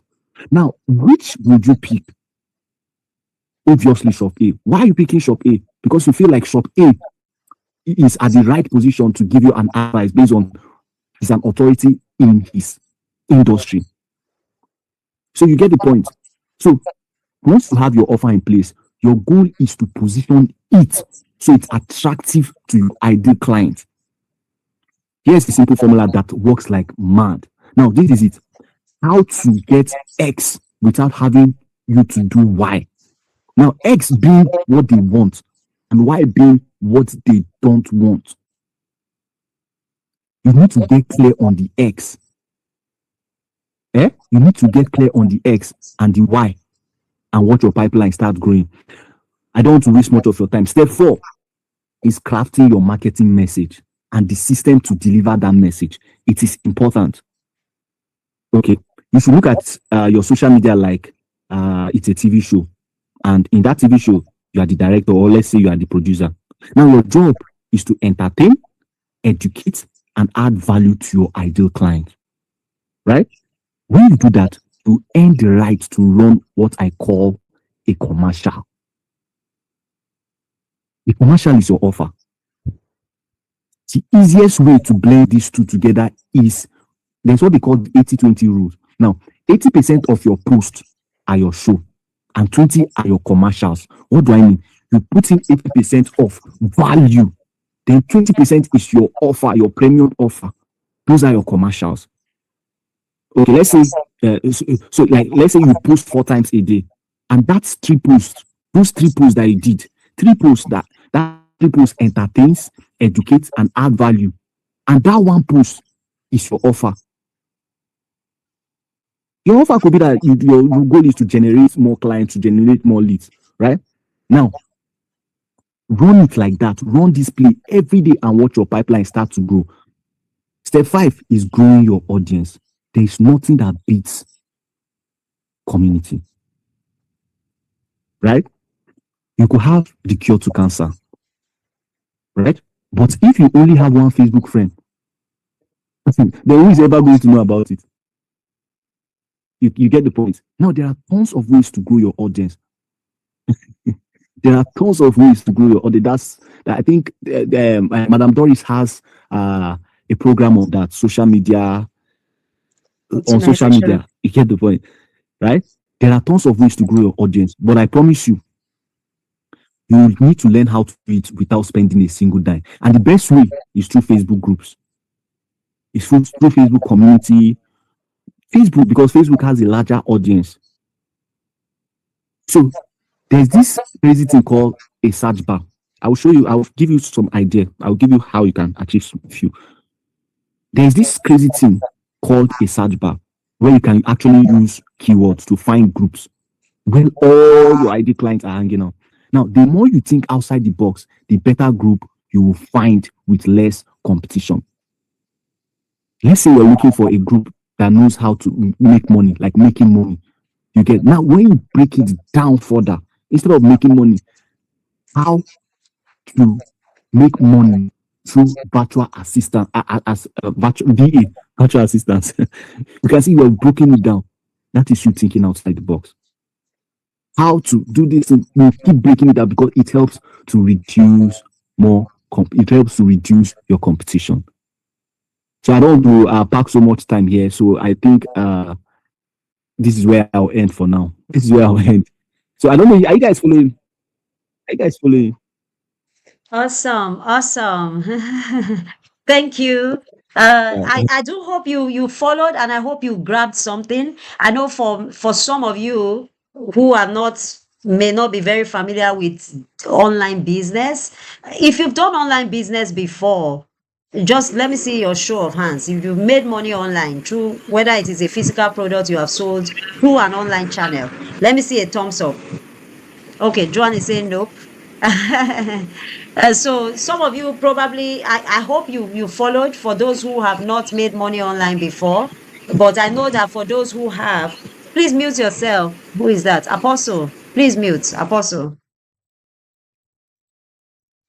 Now, which would you pick? Obviously, shop A. Why are you picking shop A? Because you feel like shop A is at the right position to give you an advice based on he's an authority in his industry. So you get the point. So once you have your offer in place, your goal is to position it so it's attractive to your ideal client. Here's a simple formula that works like mad. Now, this is it. How to get X without having you to do Y. Now, X being what they want and Y being what they don't want. You need to get clear on the X. You need to get clear on the X and the Y and watch your pipeline start growing. I don't want to waste much of your time. Step 4 is crafting your marketing message and the system to deliver that message. It is important. Okay. You should look at your social media like it's a TV show. And in that TV show, you are the director, or let's say you are the producer. Now, your job is to entertain, educate, and add value to your ideal client. Right? When you do that, you earn the right to run what I call a commercial. The commercial is your offer. The easiest way to blend these two together is there's what they call the 80-20 rule. Now, 80% of your posts are your show and 20 are your commercials. What do I mean? You put in 80% of value, then 20% is your offer, your premium offer. Those are your commercials. Okay, let's say let's say you post 4 times a day, and that's 3 posts. Those 3 posts that you did, 3 posts that 3 posts entertains, educates, and add value, and that 1 post is your offer. Your offer could be that your goal is to generate more clients, to generate more leads, right? Now, run it like that. Run this play every day and watch your pipeline start to grow. Step 5 is growing your audience. There is nothing that beats community, right? You could have the cure to cancer, right? But if you only have 1 Facebook friend, then who is ever going to know about it? You get the point. Now, there are tons of ways to grow your audience. There are tons of ways to grow your audience. I think Madam Doris has a program on that, social media. On social media, you get the point. right? There are tons of ways to grow your audience, but I promise you, you will need to learn how to do it without spending a single dime. And the best way is through Facebook groups. It's through Facebook community, Facebook, because Facebook has a larger audience. So there's this crazy thing called a search bar. I will show you, I will give you some idea. I will give you how you can achieve some few. There's this crazy thing called a search bar where you can actually use keywords to find groups when all your ID clients are hanging out. Now, the more you think outside the box, the better group you will find with less competition. Let's say you're looking for a group that knows how to make money, like making money. You get now when you break it down further, instead of making money, how to make money through virtual assistant as virtual VA, virtual assistants. You can see you're breaking it down. That is you thinking outside the box. How to do this, and you keep breaking it down because it helps to reduce more. It helps to reduce your competition. So I don't want to pack so much time here. So I think this is where I'll end for now. This is where I'll end. So I don't know. Are you guys following? Are you guys following? Awesome, awesome. Thank you. I do hope you followed, and I hope you grabbed something. I know for some of you who are not may not be very familiar with online business. If you've done online business before, just let me see your show of hands. If you've made money online through whether it is a physical product you have sold through an online channel, let me see a thumbs up. Okay, Joan is saying nope. So some of you probably, I hope you followed for those who have not made money online before. But I know that for those who have, please mute yourself. Who is that? Apostle. Please mute. Apostle.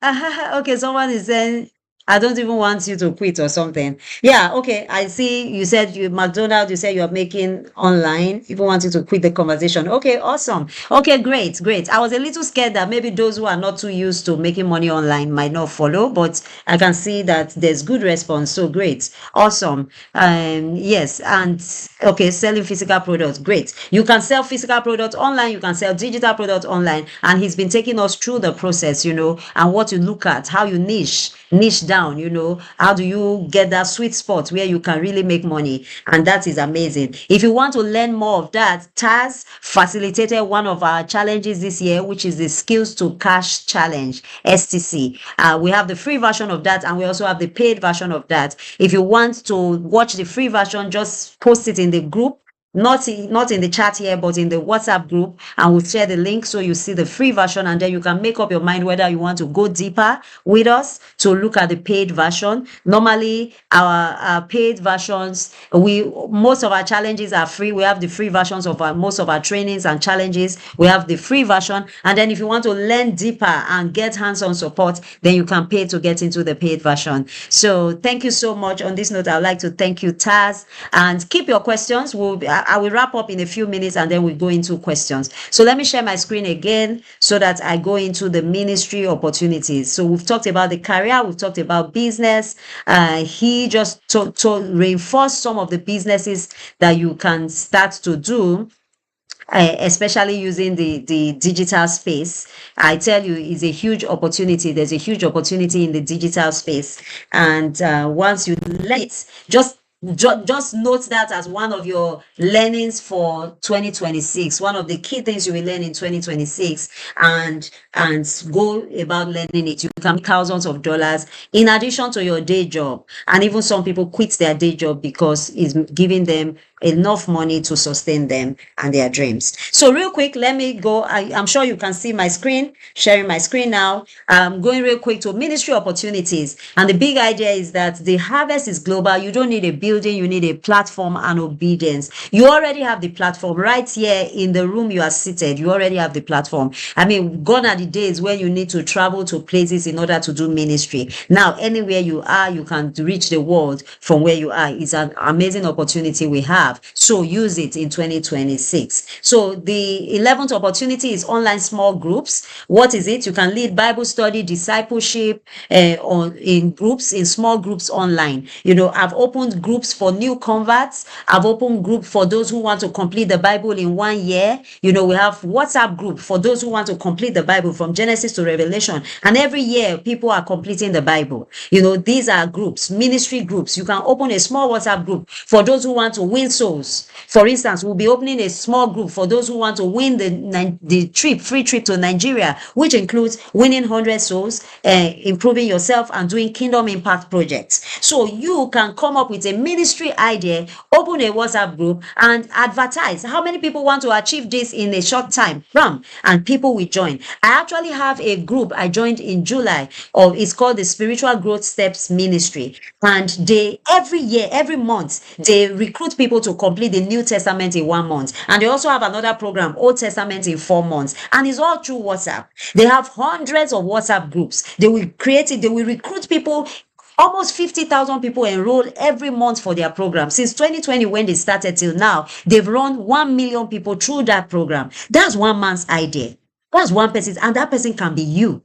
Okay, someone is saying, I don't even want you to quit or something. Yeah, okay. I see you said you McDonald's, you said you're making online. People want you to quit the conversation. Okay, awesome. Okay, great, great. I was a little scared that maybe those who are not too used to making money online might not follow, but I can see that there's good response. So great. Awesome. Yes, and okay, selling physical products. Great. You can sell physical products online, you can sell digital products online, and he's been taking us through the process, and what you look at, how you niche down, how do you get that sweet spot where you can really make money, and that is amazing. If you want to learn more of that, Taz facilitated one of our challenges this year, which is the Skills to Cash Challenge, STC. We have the free version of that, and we also have the paid version of that. If you want to watch the free version, just post it in the group, not in the chat here, but in the WhatsApp group, and we'll share the link so you see the free version, and then you can make up your mind whether you want to go deeper with us to look at the paid version. Normally, our paid versions, most of our challenges are free. We have the free versions of most of our trainings and challenges. We have the free version, and then if you want to learn deeper and get hands-on support, then you can pay to get into the paid version. So thank you so much. On this note, I'd like to thank you, Taz, and keep your questions. I will wrap up in a few minutes, and then we'll go into questions. So let me share my screen again so that I go into the ministry opportunities. So we've talked about the career, we've talked about business. He just to reinforce some of the businesses that you can start to do, especially using the digital space. I tell you, it's a huge opportunity. There's a huge opportunity in the digital space, and once you learn it, just note that as one of your learnings for 2026, one of the key things you will learn in 2026, and go about learning it. You can make thousands of dollars in addition to your day job, and even some people quit their day job because it's giving them enough money to sustain them and their dreams. So real quick, let me go. I'm sure you can see my screen, sharing my screen now. I'm going real quick to ministry opportunities. And the big idea is that the harvest is global. You don't need a building, you need a platform and obedience. You already have the platform right here in the room you are seated. You already have the platform. I mean, gone are the days when you need to travel to places in order to do ministry. Now, anywhere you are, you can reach the world from where you are. It's an amazing opportunity we have. So use it in 2026. So the 11th opportunity is online small groups. What is it? You can lead Bible study, discipleship in groups, in small groups online. I've opened groups groups for new converts. I've opened group for those who want to complete the Bible in 1 year. We have WhatsApp group for those who want to complete the Bible from Genesis to Revelation. And every year, people are completing the Bible. These are groups, ministry groups. You can open a small WhatsApp group for those who want to win souls. For instance, we'll be opening a small group for those who want to win the free trip to Nigeria, which includes winning 100 souls, improving yourself, and doing kingdom impact projects. So you can come up with a ministry idea, open a WhatsApp group, and advertise. How many people want to achieve this in a short time? And people will join. I actually have a group I joined in July. It's called the Spiritual Growth Steps Ministry, and they every month they recruit people to complete the New Testament in 1 month, and they also have another program, Old Testament, in 4 months, and it's all through WhatsApp. They have hundreds of WhatsApp groups. They will recruit people. Almost 50,000 people enroll every month for their program. Since 2020, when they started till now, they've run 1 million people through that program. That's one man's idea. That's one person's, and that person can be you.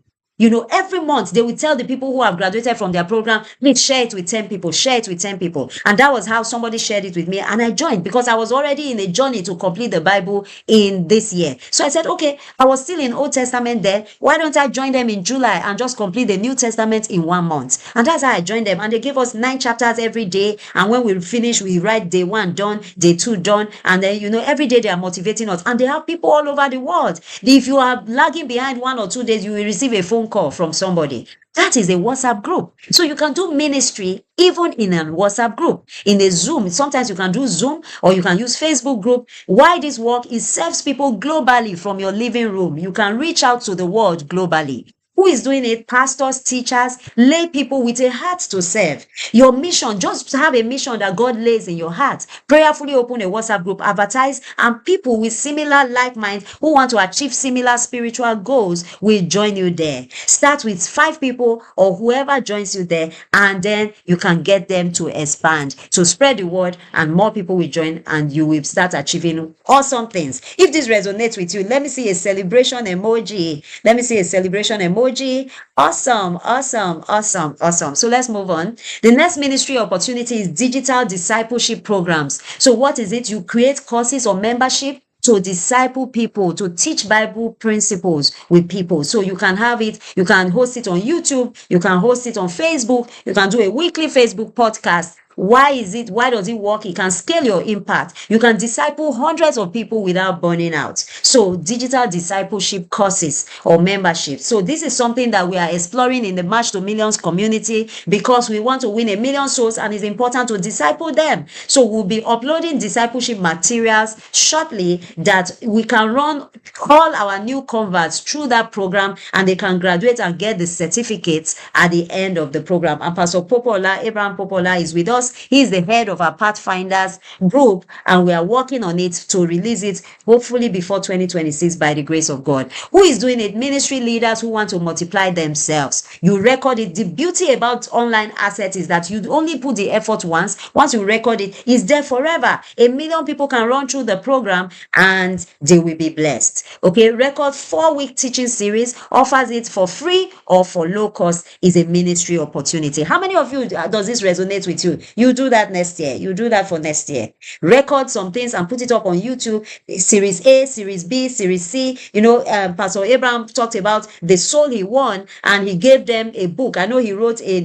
Every month they will tell the people who have graduated from their program, please share it with 10 people, share it with 10 people. And that was how somebody shared it with me. And I joined because I was already in a journey to complete the Bible in this year. So I said, okay, I was still in Old Testament there. Why don't I join them in July and just complete the New Testament in 1 month? And that's how I joined them. And they gave us 9 chapters every day. And when we finish, we write day 1 done, day 2 done. And then, every day they are motivating us. And they have people all over the world. If you are lagging behind 1 or 2 days, you will receive a phone call from somebody. That is a WhatsApp group. So you can do ministry even in a WhatsApp group, in a Zoom. Sometimes you can do Zoom, or you can use Facebook group. Why this work? It serves people globally from your living room. You can reach out to the world globally. Who is doing it? Pastors, teachers, lay people with a heart to serve. Your mission, just have a mission that God lays in your heart. Prayerfully open a WhatsApp group, advertise, and people with similar like minds who want to achieve similar spiritual goals will join you there. Start with 5 people or whoever joins you there, and then you can get them to expand, to spread the word, and more people will join, and you will start achieving awesome things. If this resonates with you, let me see a celebration emoji. Let me see a celebration emoji. Awesome, awesome, awesome, awesome. So let's move on. The next ministry opportunity is digital discipleship programs. So what is it? You create courses or membership to disciple people, to teach Bible principles with people. So you can have it, you can host it on YouTube, you can host it on Facebook, you can do a weekly Facebook podcast. Why does it work? You can scale your impact. You can disciple hundreds of people without burning out. So digital discipleship courses or membership. So this is something that we are exploring in the March to Millions community, because we want to win 1 million souls, and it's important to disciple them. So we'll be uploading discipleship materials shortly that we can run all our new converts through that program, and they can graduate and get the certificates at the end of the program. And Pastor Abraham Popola is with us. He is the head of our Pathfinders group, and we are working on it to release it hopefully before 2026 by the grace of God. Who is doing it? Ministry leaders who want to multiply themselves. You record it. The beauty about online assets is that you only put the effort once. Once you record it, it's there forever. 1 million people can run through the program and they will be blessed. Okay, record 4-week teaching series, offers it for free or for low cost, is a ministry opportunity. How many of you does this resonate with you? You do that next year. You do that for next year. Record some things and put it up on YouTube. Series A, Series B, Series C. Pastor Abraham talked about the soul he won, and he gave them a book. I know he wrote a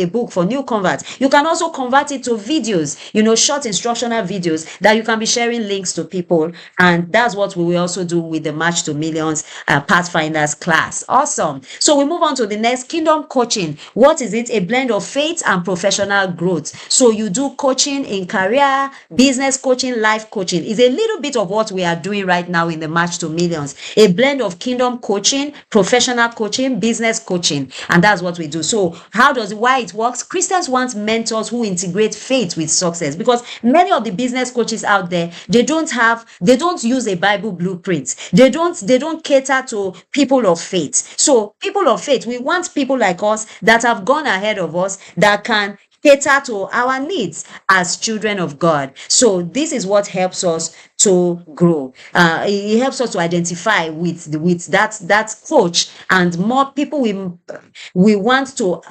book for new converts. You can also convert it to videos, short instructional videos that you can be sharing links to people. And that's what we will also do with the March to Millions Pathfinders class. Awesome. So we move on to the next, kingdom coaching. What is it? A blend of faith and professional growth. So you do coaching in career, business coaching, life coaching. Is a little bit of what we are doing right now in the March to Millions. A blend of kingdom coaching, professional coaching, business coaching. And that's what we do. So why it works? Christians want mentors who integrate faith with success, because many of the business coaches out there, they don't use a Bible blueprint. They don't cater to people of faith. So people of faith, we want people like us that have gone ahead of us, that can cater to our needs as children of God. So this is what helps us to grow. It helps us to identify with that coach, and more people we want to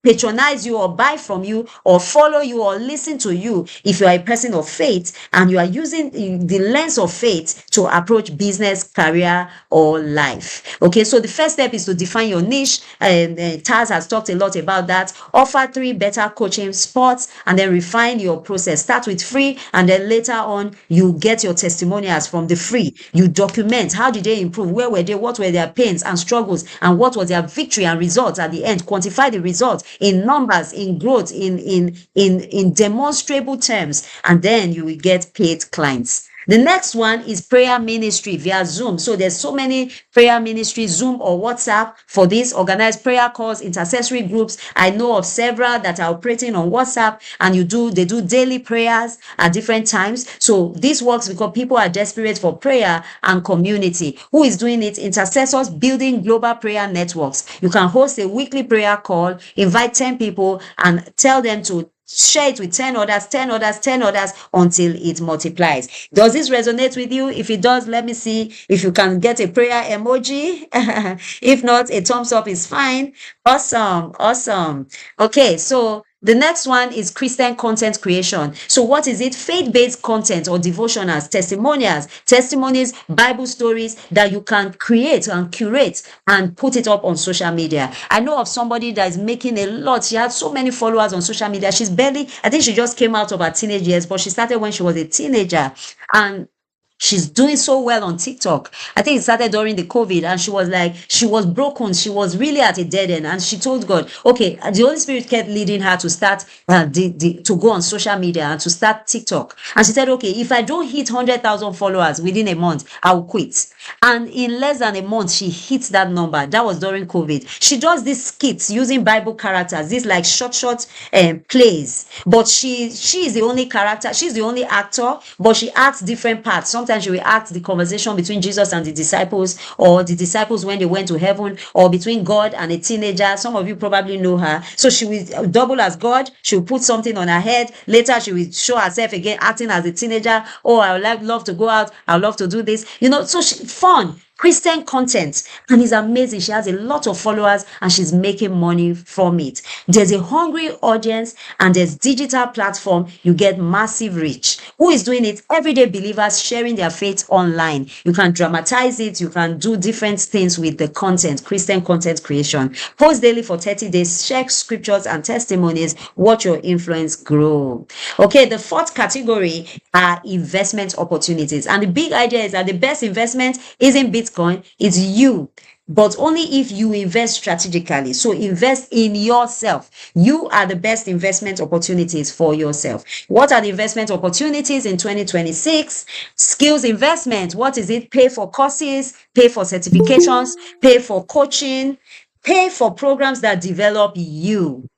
patronize you or buy from you or follow you or listen to you if you are a person of faith and you are using the lens of faith to approach business, career, or life. Okay, so the first step is to define your niche. Taz has talked a lot about that. Offer 3 better coaching spots and then refine your process. Start with free and then later on you get your testimonials from the free. You document how did they improve, where were they, what were their pains and struggles, and what was their victory and results at the end. Quantify the results in numbers, in growth, in demonstrable terms, and then you will get paid clients. The next one is prayer ministry via Zoom. So there's so many prayer ministries, Zoom or WhatsApp for this, organized prayer calls, intercessory groups. I know of several that are operating on WhatsApp, and they do daily prayers at different times. So this works because people are desperate for prayer and community. Who is doing it? Intercessors building global prayer networks. You can host a weekly prayer call, invite 10 people and tell them to share it with 10 others, 10 others, 10 others until it multiplies. Does this resonate with you? If it does, let me see if you can get a prayer emoji. If not, a thumbs up is fine. Awesome. Awesome. Okay, so the next one is Christian content creation. So what is it? Faith-based content or devotionals, testimonies, Bible stories that you can create and curate and put it up on social media. I know of somebody that is making a lot. She had so many followers on social media. I think she just came out of her teenage years, but she started when she was a teenager. And she's doing so well on TikTok. I think it started during the COVID, and she was broken. She was really at a dead end, and she told God, okay, the Holy Spirit kept leading her to start to go on social media and to start TikTok. And she said, okay, if I don't hit 100,000 followers within a month, I'll quit. And in less than a month, she hit that number. That was during COVID. She does these skits using Bible characters, these like short plays. But she is the only character. She's the only actor, but she acts different parts. Sometimes she will act the conversation between Jesus and the disciples, or the disciples when they went to heaven, or between God and a teenager. Some of you probably know her. So she will double as God. She will put something on her head. Later, she will show herself again acting as a teenager. Oh, I would love to go out. I would love to do this. So fun. Christian content, and it's amazing. She has a lot of followers and she's making money from it. There's a hungry audience and there's digital platform. You get massive reach. Who is doing it? Everyday believers sharing their faith online. You can dramatize it. You can do different things with the content, Christian content creation. Post daily for 30 days, share scriptures and testimonies. Watch your influence grow. Okay, the fourth category are investment opportunities. And the big idea is that the best investment isn't Bitcoin, it's you. But only if you invest strategically. So invest in yourself. You are the best investment opportunities for yourself. What are the investment opportunities in 2026? Skills investment. What is it? Pay for courses, pay for certifications, pay for coaching, pay for programs that develop you.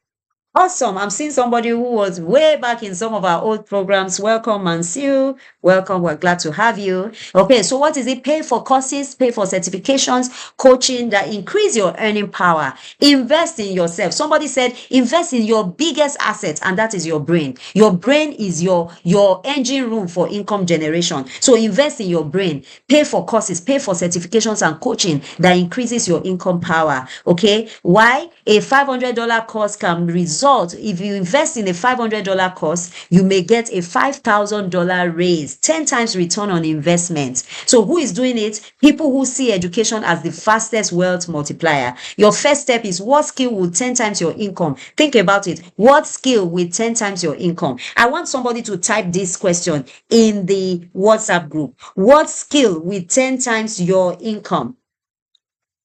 Awesome. I'm seeing somebody who was way back in some of our old programs. Welcome, Mansiu. Welcome. We're glad to have you. Okay, so what is it? Pay for courses, pay for certifications, coaching that increase your earning power. Invest in yourself. Somebody said, invest in your biggest asset, and that is your brain. Your brain is your engine room for income generation. So invest in your brain. Pay for courses, pay for certifications and coaching that increases your income power. Okay, why? A $500 course can result. If you invest in a $500 course, you may get a $5,000 raise, 10 times return on investment. So who is doing it? People who see education as the fastest wealth multiplier. Your first step is, what skill will 10 times your income? Think about it. What skill will 10 times your income? I want somebody to type this question in the WhatsApp group. What skill will 10 times your income?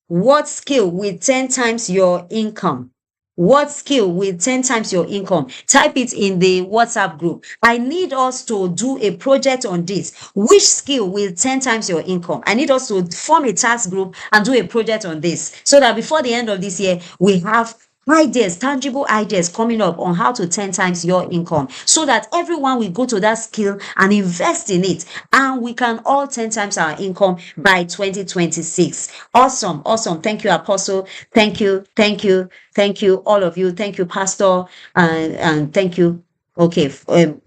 What skill will 10 times your income? What skill will 10 times your income? Type it in the WhatsApp group. I need us to do a project on this. Which skill will 10 times your income? I need us to form a task group and do a project on this, so that before the end of this year, we have ideas, tangible ideas coming up on how to 10 times your income, so that everyone will go to that skill and invest in it, and we can all 10 times our income by 2026. Awesome. Thank you, Apostle. Thank you, all of you. Thank you, Pastor, and thank you. Okay,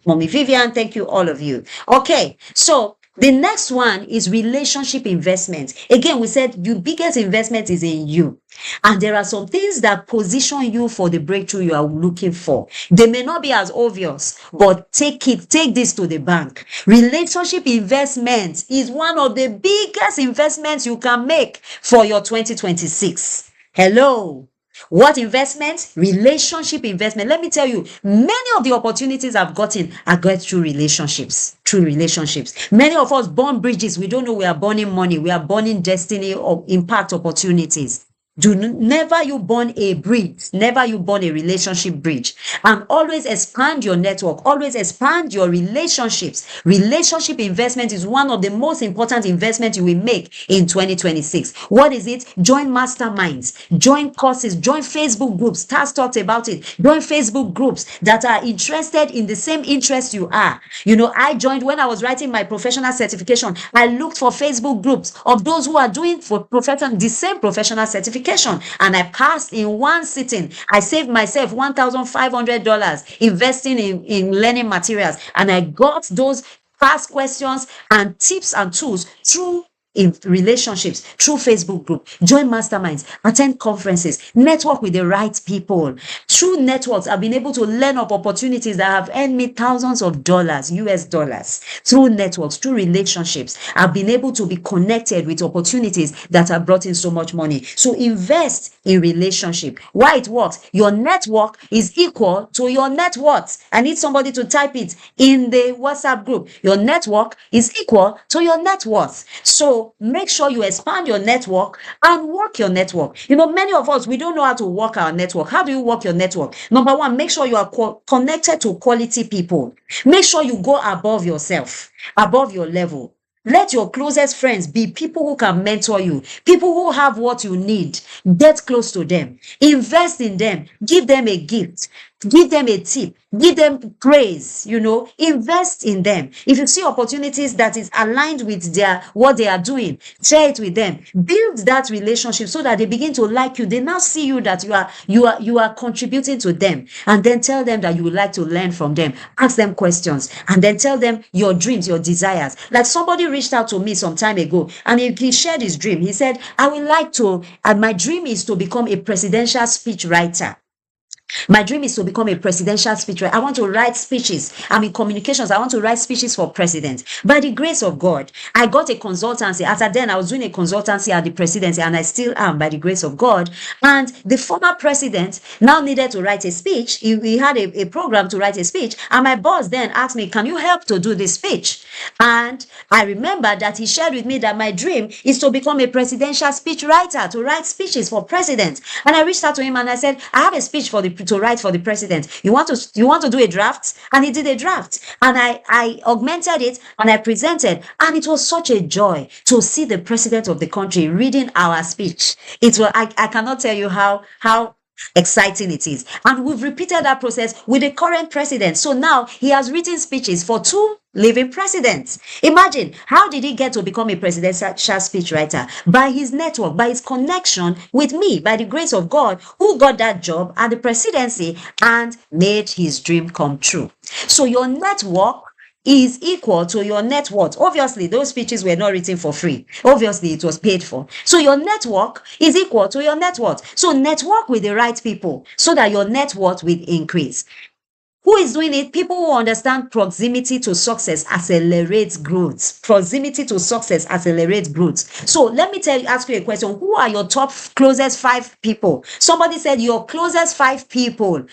Mommy Vivian, thank you, all of you. Okay, so The next one is relationship investment. Again, we said the biggest investment is in you. And there are some things that position you for the breakthrough you are looking for. They may not be as obvious, but take this to the bank. Relationship investment is one of the biggest investments you can make for your 2026. Hello. What investment? Relationship investment. Let me tell you, many of the opportunities I've gotten are got through relationships. Through relationships. Many of us burn bridges. We don't know we are burning money. We are burning destiny or impact opportunities. Never you burn a bridge, never you burn a relationship bridge, and always expand your network, always expand your relationships. Relationship investment is one of the most important investments you will make in 2026. What is it? Join masterminds, join courses, join Facebook groups. Taz talked about it. Join Facebook groups that are interested in the same interest you are. I joined when I was writing my professional certification. I looked for Facebook groups of those who are doing for the same professional certification. And I passed in one sitting. I saved myself $1,500 investing in learning materials. And I got those past questions and tips and tools through in relationships, through Facebook group, join masterminds, attend conferences, network with the right people. Through networks, I've been able to learn of opportunities that have earned me thousands of dollars, US dollars. Through networks, through relationships, I've been able to be connected with opportunities that have brought in so much money. So invest in relationship. Why it works? Your network is equal to your net worth. I need somebody to type it in the WhatsApp group. Your network is equal to your net worth. So make sure you expand your network and work your network. Many of us, we don't know how to work our network. How do you work your network? Number one, make sure you are connected to quality people. Make sure you go above yourself, above your level. Let your closest friends be people who can mentor you, people who have what you need. Get close to them. Invest in them. Give them a gift. Give them a tip. Give them praise. Invest in them. If you see opportunities that is aligned with what they are doing, share it with them. Build that relationship so that they begin to like you. They now see you that you are contributing to them, and then tell them that you would like to learn from them. Ask them questions, and then tell them your dreams, your desires. Like somebody reached out to me some time ago, and he shared his dream. He said, "I would like to. My dream is to become a presidential speech writer." My dream is to become a presidential speaker. I want to write speeches. I'm in communications. I want to write speeches for president. By the grace of God, I got a consultancy. After then, I was doing a consultancy at the presidency, and I still am by the grace of God. And the former president now needed to write a speech. He had a program to write a speech. And my boss then asked me, "Can you help to do this speech?" And I remember that he shared with me that my dream is to become a presidential speech writer, to write speeches for president. And I reached out to him and I said, "I have a speech to write for the president. You want to do a draft?" And he did a draft, and I augmented it and I presented, and it was such a joy to see the president of the country reading our speech. I cannot tell you how exciting it is. And we've repeated that process with the current president. So now he has written speeches for 2 living presidents. Imagine, how did he get to become a presidential speechwriter? By his network, by his connection with me, by the grace of God, who got that job at the presidency and made his dream come true. So your network is equal to your net worth. Obviously, those speeches were not written for free. Obviously, it was paid for. So your network is equal to your net worth. So network with the right people so that your net worth will increase. Who is doing it? People who understand proximity to success accelerates growth. Proximity to success accelerates growth. So let me ask you a question. Who are your top closest 5 people? Somebody said your closest 5 people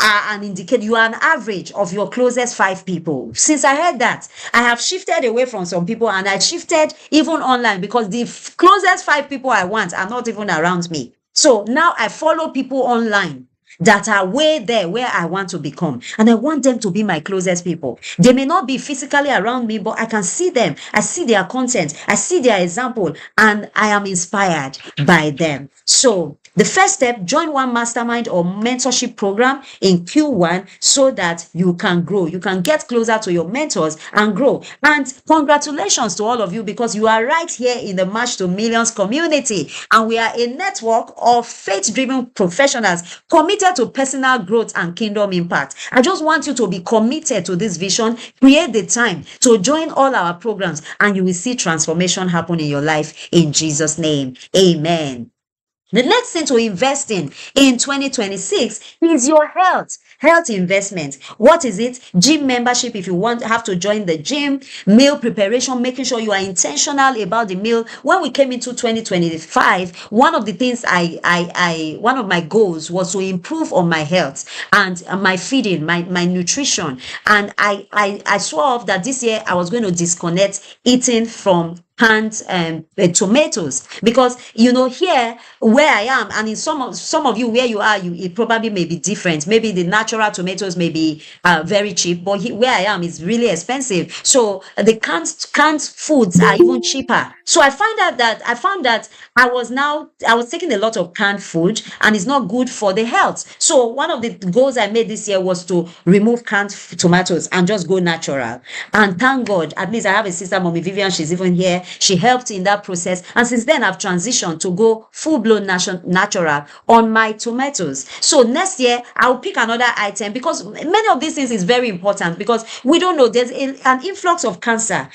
are an indicator. You are an average of your closest 5 people. Since I heard that, I have shifted away from some people, and I shifted even online, because the closest 5 people I want are not even around me. So now I follow people online that are way there where I want to become, and I want them to be my closest people. They may not be physically around me, but I can see them. I see their content. I see their example, and I am inspired by them. So the first step, join one mastermind or mentorship program in Q1 so that you can grow. You can get closer to your mentors and grow. And congratulations to all of you, because you are right here in the March to Millions community. And we are a network of faith-driven professionals committed committed to personal growth and kingdom impact. I just want you to be committed to this vision. Create the time to join all our programs, and you will see transformation happen in your life in Jesus' name. Amen. The next thing to invest in 2026 is your health. Health investment. What is it? Gym membership. If you have to join the gym, meal preparation, making sure you are intentional about the meal. When we came into 2025, one of the things one of my goals was to improve on my health and my feeding, my nutrition. And I swore off that this year I was going to disconnect eating from canned tomatoes, because here where I am, and in some of you where you are, it probably may be different. Maybe the natural tomatoes may be very cheap, but where I am is really expensive. So the canned foods are even cheaper. So I found that I was taking a lot of canned food, and it's not good for the health. So one of the goals I made this year was to remove canned tomatoes and just go natural. And thank God, at least I have a sister, Mommy Vivian. She's even here. She helped in that process, and since then I've transitioned to go full-blown natural on my tomatoes. So next year I'll pick another item, because many of these things is very important, because we don't know, there's an influx of cancer,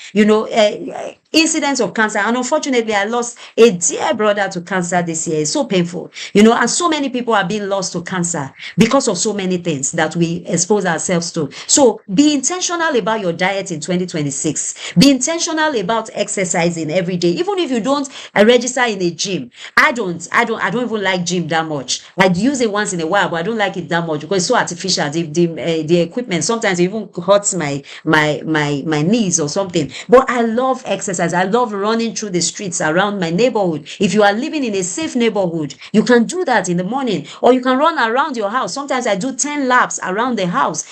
incidents of cancer, and unfortunately I lost a dear brother to cancer this year. It's so painful, and so many people are being lost to cancer because of so many things that we expose ourselves to. So be intentional about your diet in 2026. Be intentional about exercising every day, even if you don't register in a gym. I don't even like gym that much. I use it once in a while, but I don't like it that much because it's so artificial. The equipment sometimes even hurts my knees or something. But I love exercise. I love running through the streets around my neighborhood. If you are living in a safe neighborhood, you can do that in the morning, or you can run around your house. Sometimes I do 10 laps around the house.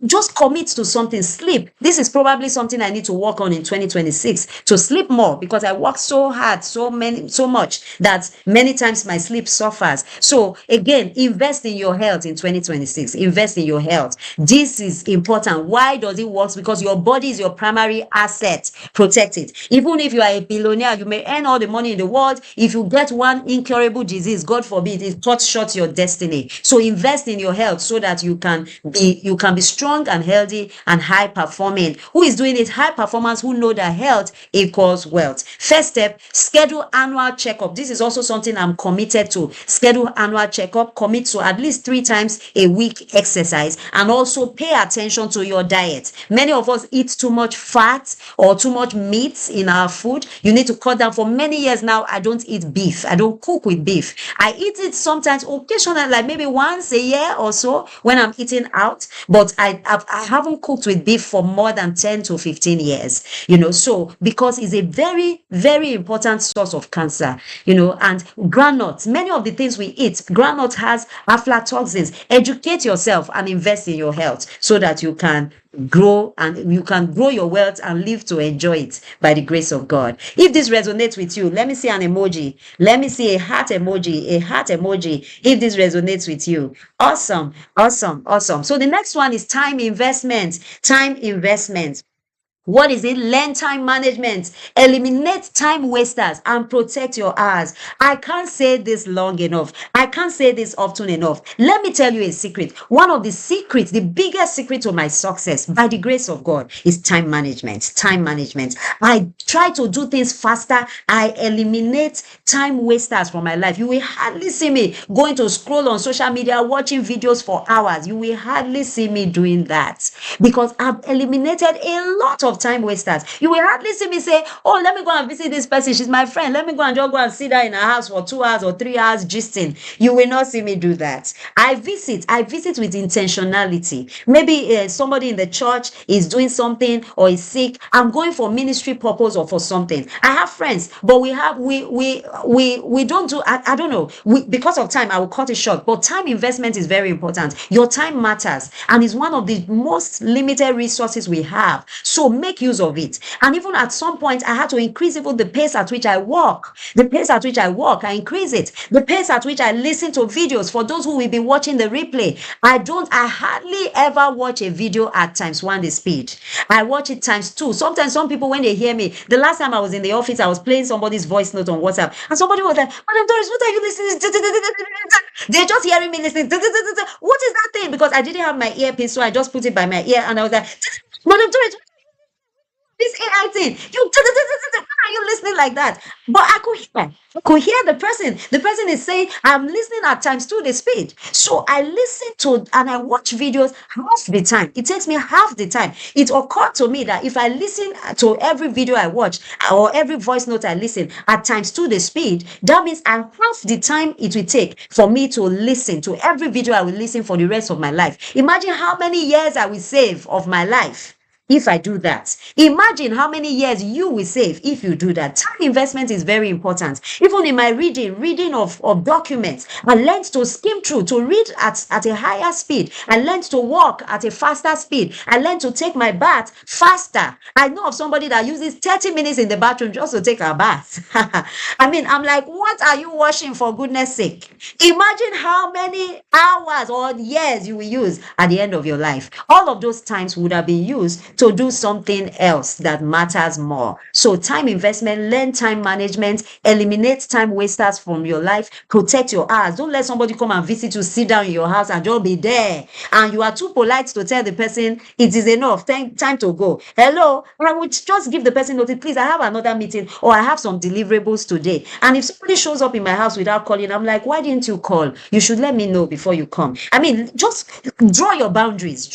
Just commit to something. Sleep. This is probably something I need to work on in 2026, to sleep more, because I work so hard, so much that many times my sleep suffers. So again, invest in your health in 2026. Invest in your health. This is important. Why does it work? Because your body is your primary asset. Protect it. Even if you are a billionaire, you may earn all the money in the world. If you get one incurable disease, God forbid, it cuts short your destiny. So invest in your health so that you can be strong and healthy and high performing. Who is doing it? High performance who know that health equals wealth. First step, schedule annual checkup. This is also something I'm committed to. Schedule annual checkup. Commit to at least 3 times a week exercise, and also pay attention to your diet. Many of us eat too much fat or too much meat in our food. You need to cut down. For many years now, I don't eat beef. I don't cook with beef. I eat it sometimes occasionally, like maybe once a year or so when I'm eating out, but I haven't cooked with beef for more than 10 to 15 years, so because it's a very, very important source of cancer, and granules, many of the things we eat, granules has aflatoxins. Educate yourself and invest in your health so that you can grow your wealth and live to enjoy it by the grace of God. If this resonates with you, let me see an emoji. Let me see a heart emoji, if this resonates with you. Awesome. So the next one is time investment. What is it? Learn time management. Eliminate time wasters and protect your hours. I can't say this long enough. I can't say this often enough. Let me tell you a secret. One of the secrets, the biggest secret to my success, by the grace of God, is time management. Time management. I try to do things faster. I eliminate time wasters from my life. You will hardly see me going to scroll on social media, watching videos for hours. You will hardly see me doing that, because I've eliminated a lot of time wasters. You will hardly see me say, oh, let me go and visit this person, she's my friend, let me go and sit there in her house for 2 hours or 3 hours gisting. You will not see me do that. I visit with intentionality. Maybe somebody in the church is doing something or is sick. I'm going for ministry purpose or for something. I have friends, but we don't do, I don't know, because of time I will cut it short, but time investment is very important. Your time matters and is one of the most limited resources we have. So make use of it. And even at some point, I had to increase even the pace at which I walk. The pace at which I walk, I increase it. The pace at which I listen to videos. For those who will be watching the replay, I hardly ever watch a video at times one the speed. I watch it times two. Sometimes some people, when they hear me, the last time I was in the office, I was playing somebody's voice note on WhatsApp, and somebody was like, Madam Doris, what are you listening to? They're just hearing me listening. What is that thing? Because I didn't have my earpiece, so I just put it by my ear, and I was like, Madam Doris, this AI thing. Why are you listening like that? But I could hear the person. The person is saying, I'm listening at times to the speed. So I listen to and I watch videos half the time. It takes me half the time. It occurred to me that if I listen to every video I watch or every voice note I listen at times to the speed, that means I half the time it will take for me to listen to every video I will listen for the rest of my life. Imagine how many years I will save of my life if I do that. Imagine how many years you will save if you do that. Time investment is very important. Even in my reading of documents, I learned to skim through, to read at a higher speed. I learned to walk at a faster speed. I learned to take my bath faster. I know of somebody that uses 30 minutes in the bathroom just to take a bath. I mean, I'm like, what are you washing, for goodness sake? Imagine how many hours or years you will use at the end of your life. All of those times would have been used to do something else that matters more. So time investment, learn time management, eliminate time wasters from your life, protect your hours. Don't let somebody come and visit you, sit down in your house and just be there. And you are too polite to tell the person it is enough, time to go. Hello, I would just give the person notice, please, I have another meeting or I have some deliverables today. And if somebody shows up in my house without calling, I'm like, why didn't you call? You should let me know before you come. I mean, just draw your boundaries,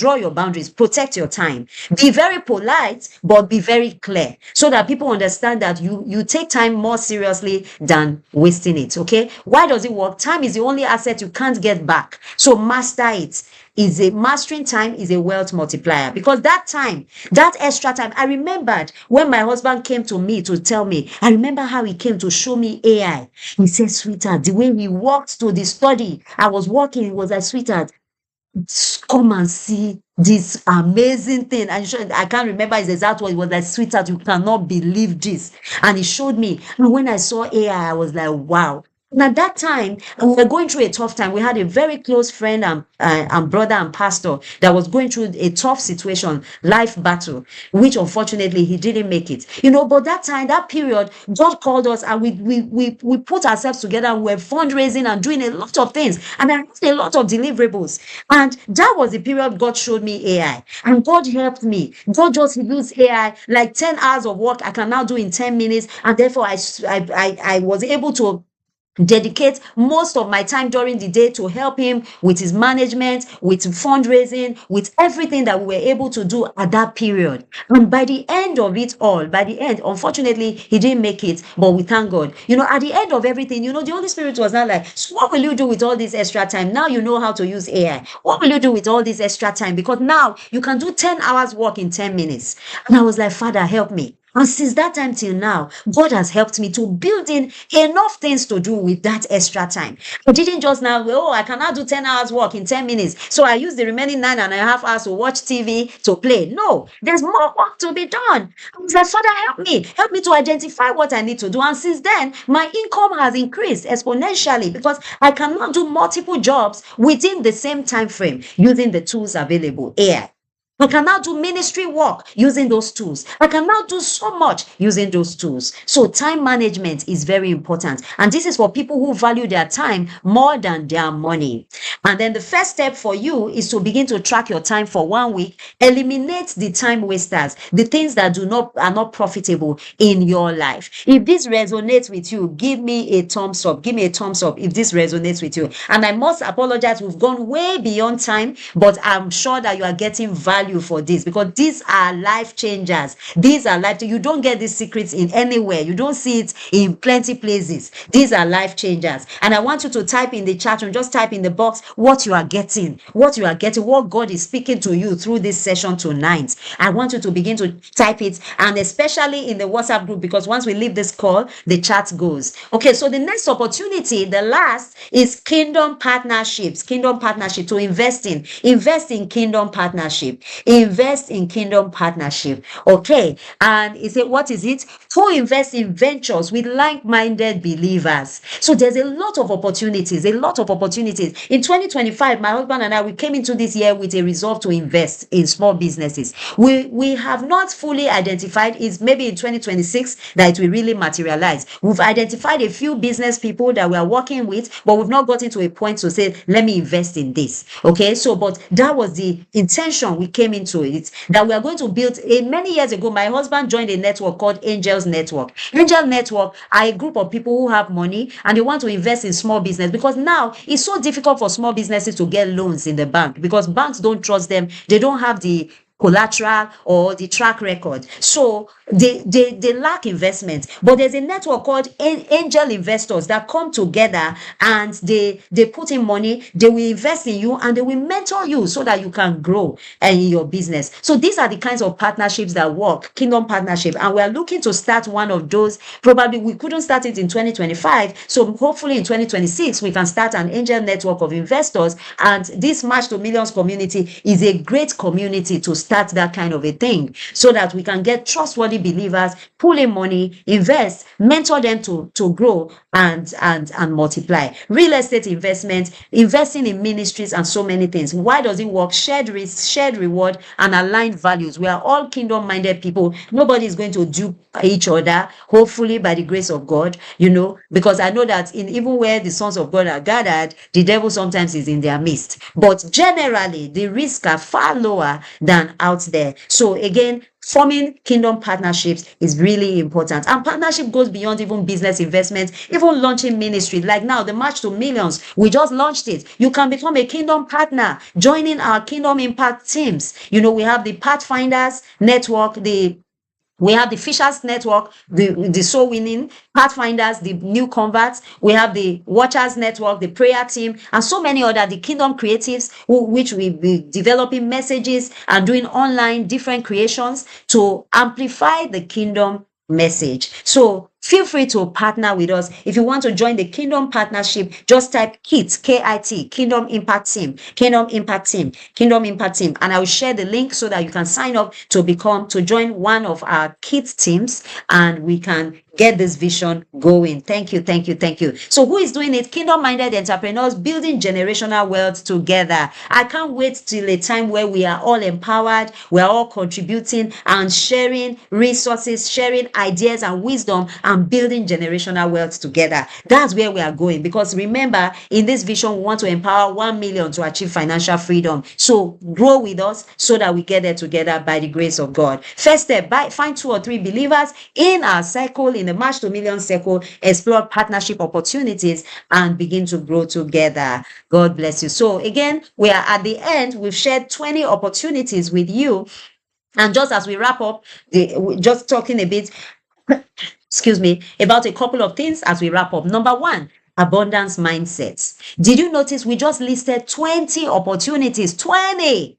protect your time. Be very polite, but be very clear so that people understand that you take time more seriously than wasting it. Okay, why does it work? Time is the only asset you can't get back, so master it. Mastering time is a wealth multiplier, because that time, that extra time, I remembered when my husband came to me to tell me, I remember how he came to show me AI. He said, sweetheart, the way he walked to the study, I was walking, he was like, sweetheart, come and see this amazing thing. And I can't remember his exact word. It was like, sweetheart, you cannot believe this. And he showed me. And when I saw AI, I was like, wow. And at that time, we were going through a tough time. We had a very close friend and brother and pastor that was going through a tough situation, life battle, which unfortunately he didn't make it. But that time, that period, God called us and we put ourselves together. We were fundraising and doing a lot of things. And I had a lot of deliverables. And that was the period God showed me AI. And God helped me. God just used AI, like 10 hours of work I can now do in 10 minutes. And therefore, I was able to dedicate most of my time during the day to help him with his management, with fundraising, with everything that we were able to do at that period. And by the end of it all, unfortunately, he didn't make it, but we thank God. At the end of everything, the Holy Spirit was not like, so what will you do with all this extra time? Now you know how to use AI. What will you do with all this extra time? Because now you can do 10 hours work in 10 minutes. And I was like, Father, help me. And since that time till now, God has helped me to build in enough things to do with that extra time. I didn't just now, I cannot do 10 hours work in 10 minutes. So I use the remaining 9.5 hours to watch TV, to play. No, there's more work to be done. I was like, Father, help me to identify what I need to do. And since then, my income has increased exponentially because I cannot do multiple jobs within the same time frame using the tools available. AI. I can now do ministry work using those tools. I can now do so much using those tools. So time management is very important. And this is for people who value their time more than their money. And then the first step for you is to begin to track your time for 1 week. Eliminate the time wasters, the things that are not profitable in your life. If this resonates with you, give me a thumbs up. Give me a thumbs up if this resonates with you. And I must apologize. We've gone way beyond time, but I'm sure that you are getting value for this, because these are life changers. You don't get these secrets in anywhere. You don't see it in plenty places. These are life changers. And I want you to type in the chat room, just type in the box what you are getting, what God is speaking to you through this session tonight. I want you to begin to type it, and especially in the WhatsApp group, because once we leave this call, the chat goes. Okay, so the next opportunity, the last, is kingdom partnerships. Kingdom partnership, to invest in kingdom partnership. Invest in kingdom partnership. Okay. And he said, what is it? Co-invest in ventures with like-minded believers. So there's a lot of opportunities, a lot of opportunities. In 2025, my husband and I, we came into this year with a resolve to invest in small businesses. We have not fully identified, is maybe in 2026 that it will really materialize. We've identified a few business people that we are working with, but we've not gotten to a point to say, let me invest in this. Okay, so but that was the intention we came into it, that we are going to build. Many years ago, my husband joined a network called Angels Network. Angel Network are a group of people who have money and they want to invest in small business, because now it's so difficult for small businesses to get loans in the bank because banks don't trust them. They don't have the collateral or the track record, so they lack investment. But there's a network called angel investors that come together and they put in money, they will invest in you and they will mentor you so that you can grow in your business. So these are the kinds of partnerships that work, kingdom partnership, and we are looking to start one of those. Probably we couldn't start it in 2025, so hopefully in 2026 we can start an angel network of investors. And this March to Millions community is a great community to start that kind of a thing, so that we can get trustworthy believers, pull in money, invest, mentor them to grow and multiply. Real estate investment, investing in ministries, and so many things. Why does it work? Shared risk, shared reward, and aligned values. We are all kingdom minded people. Nobody is going to dupe each other, hopefully by the grace of God, because I know that in even where the sons of God are gathered, the devil sometimes is in their midst. But generally, the risks are far lower than out there. So again, forming kingdom partnerships is really important. And partnership goes beyond even business investment, even launching ministry. Like now, the March to Millions, we just launched it. You can become a kingdom partner, joining our kingdom impact teams. We have the Pathfinders Network, we have the Fishers Network, the soul winning, Pathfinders, the new converts. We have the Watchers Network, the prayer team, and so many other, the Kingdom Creatives, which will be developing messages and doing online different creations to amplify the kingdom message. So feel free to partner with us. If you want to join the Kingdom Partnership, just type KIT, K-I-T, Kingdom Impact Team, Kingdom Impact Team, Kingdom Impact Team. And I will share the link so that you can sign up to join one of our KIT teams and we can get this vision going. Thank you, thank you, thank you. So who is doing it? Kingdom-minded entrepreneurs building generational wealth together. I can't wait till a time where we are all empowered, we are all contributing and sharing resources, sharing ideas and wisdom, and building generational wealth together. That's where we are going, because remember, in this vision, we want to empower 1 million to achieve financial freedom. So grow with us so that we get there together by the grace of God. First step, find 2 or 3 believers in our circle, in the March to Millions circle, explore partnership opportunities and begin to grow together. God bless you. So again, we are at the end. We've shared 20 opportunities with you. And just as we wrap up, just talking a bit, excuse me, about a couple of things as we wrap up. Number 1, abundance mindsets. Did you notice we just listed 20 opportunities? 20.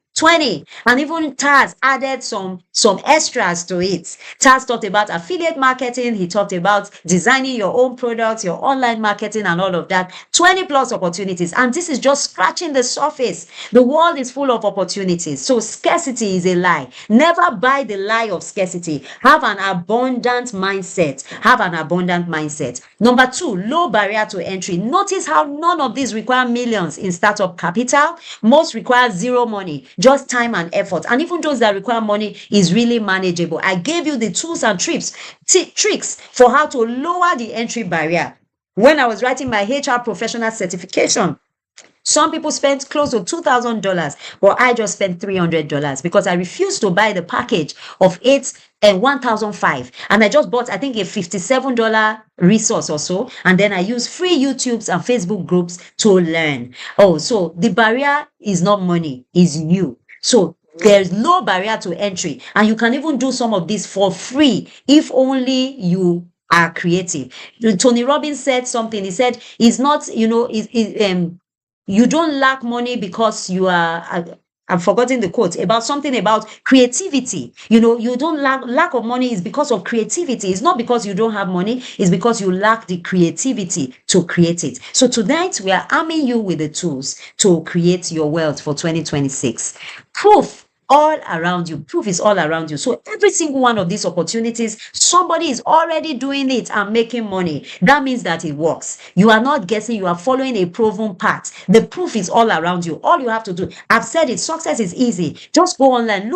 And even Taz added some extras to it. Taz talked about affiliate marketing. He talked about designing your own products, your online marketing, and all of that. 20 plus opportunities. And this is just scratching the surface. The world is full of opportunities. So scarcity is a lie. Never buy the lie of scarcity. Have an abundant mindset. Number 2, low barrier to entry. Notice how none of these require millions in startup capital. Most require zero money, just time and effort. And even those that require money is really manageable. I gave you the tools and tricks for how to lower the entry barrier. When I was writing my HR professional certification, some people spent close to $2,000, but I just spent $300 because I refused to buy the package of 8 and 1,005, and I just bought, I think, a $57 resource or so, and then I use free YouTubes and Facebook groups to learn. So the barrier is not money, is you. So there's no barrier to entry, and you can even do some of this for free if only you are creative. Tony Robbins said something. He said, "It's not, you don't lack money because you are." I've forgotten the quote about something about creativity. You don't lack of money is because of creativity. It's not because you don't have money. It's because you lack the creativity to create it. So tonight we are arming you with the tools to create your wealth for 2026. Proof all around you. Proof is all around you. So every single one of these opportunities, somebody is already doing it and making money. That means that it works. You are not guessing, you are following a proven path. The proof is all around you. All you have to do, I've said it, success is easy. Just go online,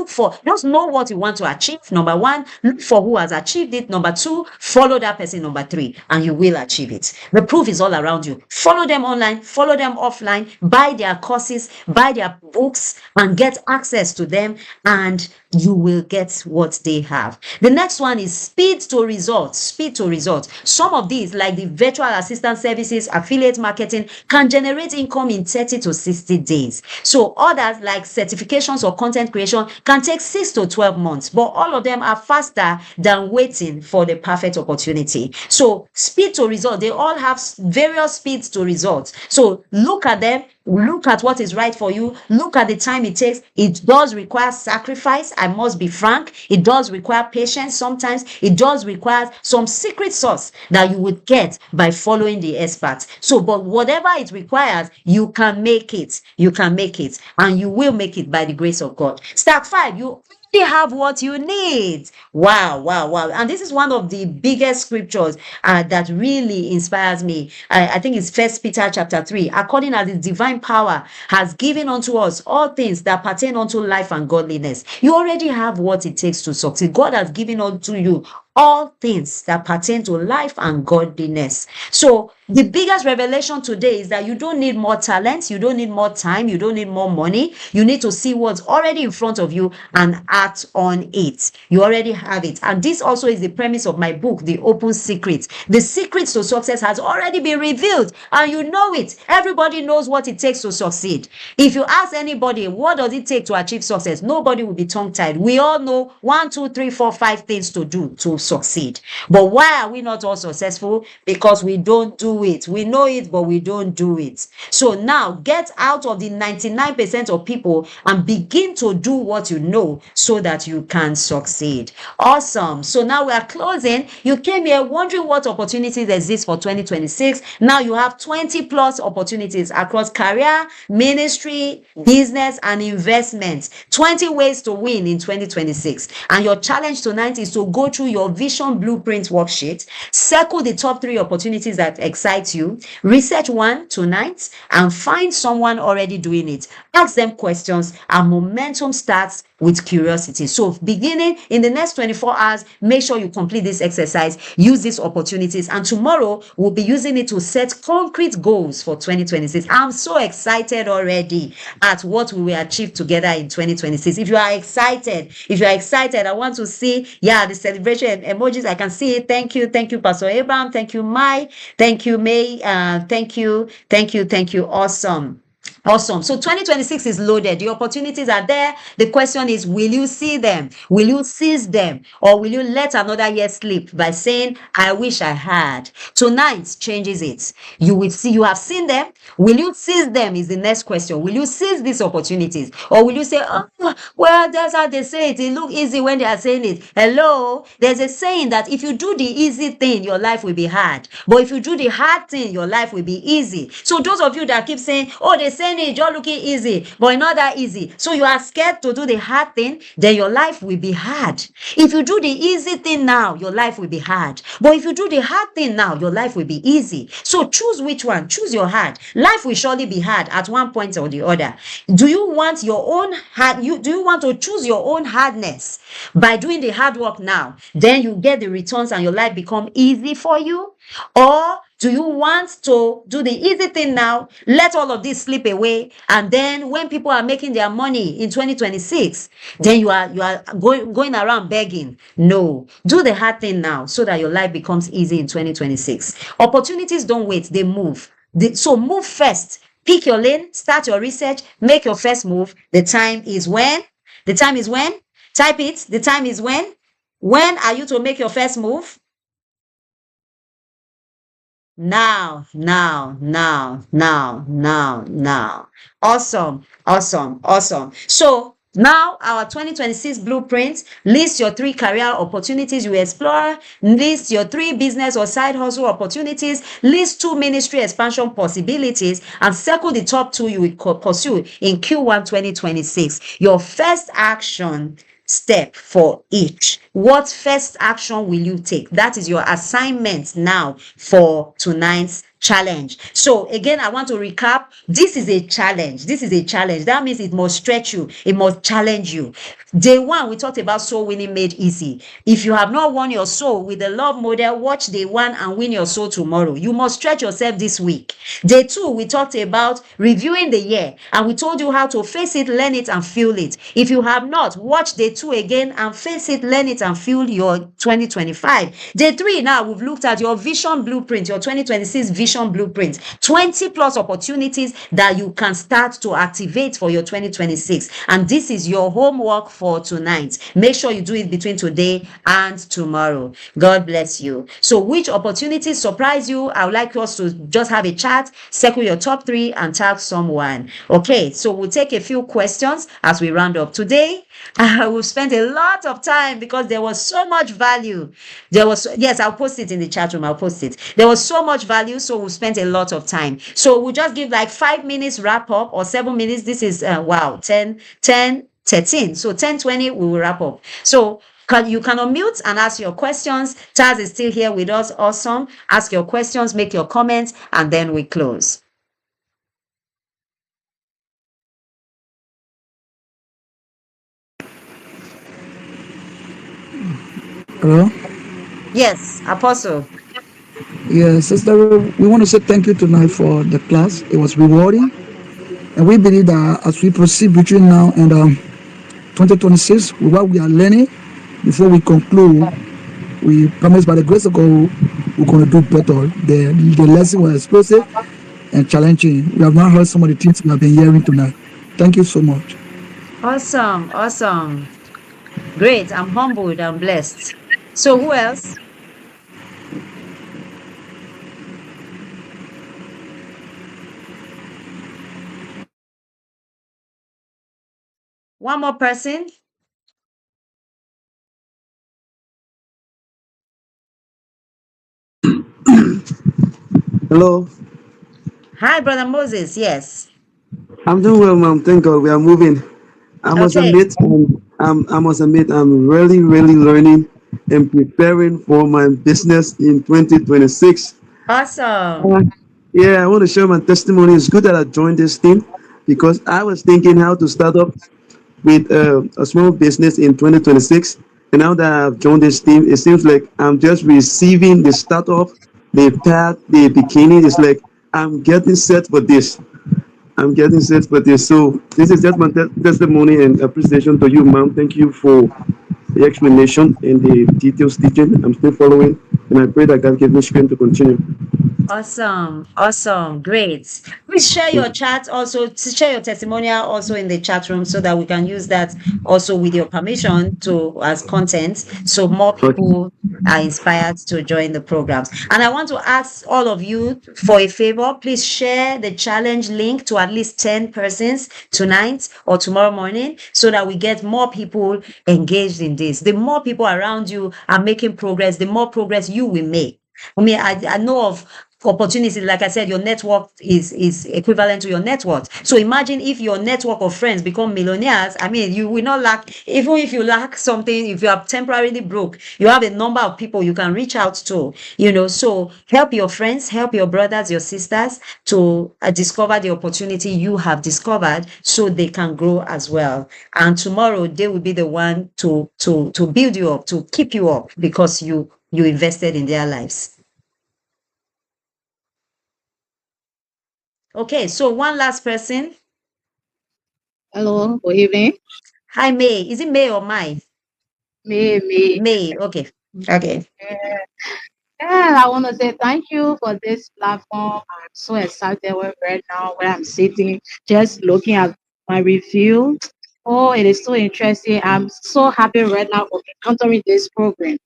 just know what you want to achieve. Number one, look for who has achieved it. Number two, follow that person. Number three, and you will achieve it. The proof is all around you. Follow them online, follow them offline, buy their courses, buy their books, and get access to them, and you will get what they have. The next one is speed to results. Speed to results. Some of these, like the virtual assistant services, affiliate marketing, can generate income in 30 to 60 days. So others, like certifications or content creation, can take 6 to 12 months, but all of them are faster than waiting for the perfect opportunity. So speed to result, they all have various speeds to results. So look at them, look at what is right for you, look at the time it takes. It does require sacrifice, I must be frank. It does require patience. Sometimes it does require some secret sauce that you would get by following the experts. So, but whatever it requires, you can make it. You can make it, and you will make it by the grace of God. Step 5, you they have what you need. Wow, wow, wow. And this is one of the biggest scriptures that really inspires me. I think it's First Peter chapter 3. According as his divine power has given unto us all things that pertain unto life and godliness. You already have what it takes to succeed. God has given unto you all things that pertain to life and godliness. So the biggest revelation today is that you don't need more talent, you don't need more time, you don't need more money. You need to see what's already in front of you and act on it. You already have it. And this also is the premise of my book, The Open Secret. The secrets to success has already been revealed, and you know it. Everybody knows what it takes to succeed. If you ask anybody, what does it take to achieve success? Nobody will be tongue-tied. We all know 1, 2, 3, 4, 5 things to do to succeed. But why are we not all successful? Because we don't do it. We know it, but we don't do it. So now get out of the 99% of people and begin to do what you know so that you can succeed. Awesome. So now we are closing. You came here wondering what opportunities exist for 2026. Now you have 20 plus opportunities across career, ministry, business, and investment. 20 ways to win in 2026. And your challenge tonight is to go through your vision blueprint worksheet, circle the top 3 opportunities that excite you, research one tonight, and find someone already doing it. Ask them questions, and momentum starts with curiosity. So beginning in the next 24 hours, make sure you complete this exercise, use these opportunities, and tomorrow we'll be using it to set concrete goals for 2026. I'm so excited already at what we will achieve together in 2026. If you are excited, I want to see, the celebration emojis. I can see it. Thank you, Pastor Abraham. Thank you, Mai. Thank you, May. Thank you. Awesome. Awesome. So 2026 is loaded. The opportunities are there. The question is, will you see them? Will you seize them? Or will you let another year slip by saying, I wish I had? Tonight changes it. You will see, you have seen them. Will you seize them is the next question. Will you seize these opportunities? Or will you say, oh, well, that's how they say it. It looks easy when they are saying it. Hello? There's a saying that if you do the easy thing, your life will be hard. But if you do the hard thing, your life will be easy. So those of you that keep saying, oh, they say it, you're looking easy, but not that easy. So you are scared to do the hard thing, then your life will be hard. If you do the easy thing now, your life will be hard. But if you do the hard thing now, your life will be easy. So choose which one. Choose your hard. Life will surely be hard at one point or the other. Do you want your own hard? Do you want to choose your own hardness by doing the hard work now? Then you get the returns and your life become easy for you. Or do you want to do the easy thing now, let all of this slip away, and then when people are making their money in 2026, then you are going around begging? No, do the hard thing now so that your life becomes easy in 2026. Opportunities don't wait, they move. So move first. Pick your lane, start your research, make your first move. The time is when? The time is when? Type it. The time is when? When are you to make your first move? Now. Awesome. So Now, our 2026 blueprint lists your 3 career opportunities you explore, list your 3 business or side hustle opportunities, list 2 ministry expansion possibilities, and circle the top 2 you will pursue in Q1 2026. Your first action step for each. What first action will you take? That is your assignment now for tonight's challenge. So again, I want to recap. This is a challenge. This is a challenge. That means it must stretch you. It must challenge you. Day one, we talked about soul winning made easy. If you have not won your soul with the love model, watch day one and win your soul tomorrow. You must stretch yourself this week. Day two, we talked about reviewing the year and we told you how to face it, learn it, and feel it. If you have not, watch day two again and face it, learn it, and feel your 2025. Day three, now we've looked at your vision blueprint, your 2026 vision blueprint, 20 plus opportunities that you can start to activate for your 2026. And this is your homework for tonight. Make sure you do it between today and tomorrow. God bless you. So which opportunities surprise you? I would like us to just have a chat, circle your top 3 and tag someone. Okay, so we'll take a few questions as we round up today. We've spent a lot of time because there was so much value. Yes, I'll post it in the chat room. I'll post it. There was so much value, so we spent a lot of time. So we'll just give like 5 minutes wrap up or 7 minutes. This is, wow, 10, 13. So 10:20, we will wrap up. So you can unmute and ask your questions. Taz is still here with us. Awesome. Ask your questions, make your comments, and then we close. Hello? Yes, Apostle. Yes, Sister, we want to say thank you tonight for the class. It was rewarding. And we believe that as we proceed between now and 2026, with what we are learning, before we conclude, we promise by the grace of God, we're going to do better. The lesson was explosive and challenging. We have not heard some of the things we have been hearing tonight. Thank you so much. Awesome. Awesome. Great. I'm humbled. I'm blessed. So who else? One more person? Hello, Hi, Brother Moses. Yes. I'm doing well, ma'am. Thank God we are moving. I must Okay. admit, I must admit, I'm really, really learning and preparing for my business in 2026. Awesome. Uh, yeah, I want to share my testimony. It's good that I joined this team because I was thinking how to start up with a small business in 2026. And now that I've joined this team, it seems like I'm just receiving the startup, the path, the beginning. It's like I'm getting set for this. I'm getting set for this. So this is just my testimony and appreciation to you, ma'am. Thank you for the explanation and the details teaching. I'm still following, and I pray that God give me strength to continue. Awesome. Awesome. Great. Please share your chat also, share your testimonial also in the chat room so that we can use that also with your permission to as content. So more Okay. people are inspired to join the programs. And I want to ask all of you for a favor. Please share the challenge link to at least 10 persons tonight or tomorrow morning so that we get more people engaged in this. The more people around you are making progress, the more progress you will make. I know of opportunities. Like I said, your network is equivalent to your net worth. So imagine if your network of friends become millionaires. I mean, you will not lack, even if you lack something, if you are temporarily broke, you have a number of people you can reach out to, so help your friends, help your brothers, your sisters to discover the opportunity you have discovered so they can grow as well. And tomorrow they will be the one to build you up, to keep you up because you invested in their lives. Okay, so one last person. Hello, good evening. Hi, May. Is it May or Mai? Me. May. Okay. Okay. Yeah, I want to say thank you for this platform. I'm so excited right now where I'm sitting, just looking at my review. Oh, it is so interesting. I'm so happy right now for encountering this program.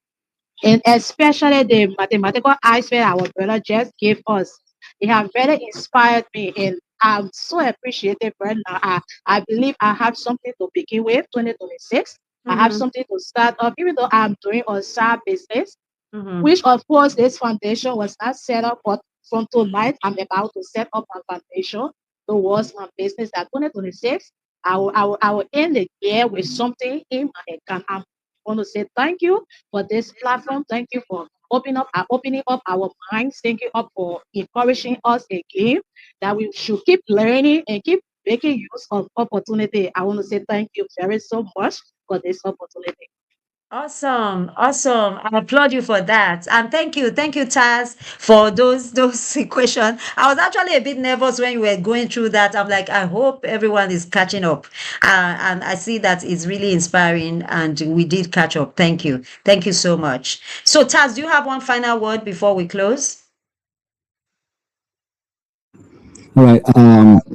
And especially the mathematical aspect our brother just gave us. It has really inspired me. And I'm so appreciative right now. I believe I have something to begin with 2026. I have Mm-hmm. something to start up, even though I'm doing a side business, Mm-hmm. which of course this foundation was not set up, but from tonight I'm about to set up a foundation towards my business at 2026. I will end the year with something in my account. I want to say thank you for this platform. Thank you for opening up our minds. Thank you up for encouraging us again that we should keep learning and keep making use of opportunity. I want to say thank you very so much for this opportunity. Awesome, awesome. I applaud you for that. And thank you, Taz, for those questions. I was actually a bit nervous when you were going through that. I'm like, I hope everyone is catching up. And I see that it's really inspiring, and we did catch up. Thank you so much. So, Taz, do you have one final word before we close? All right.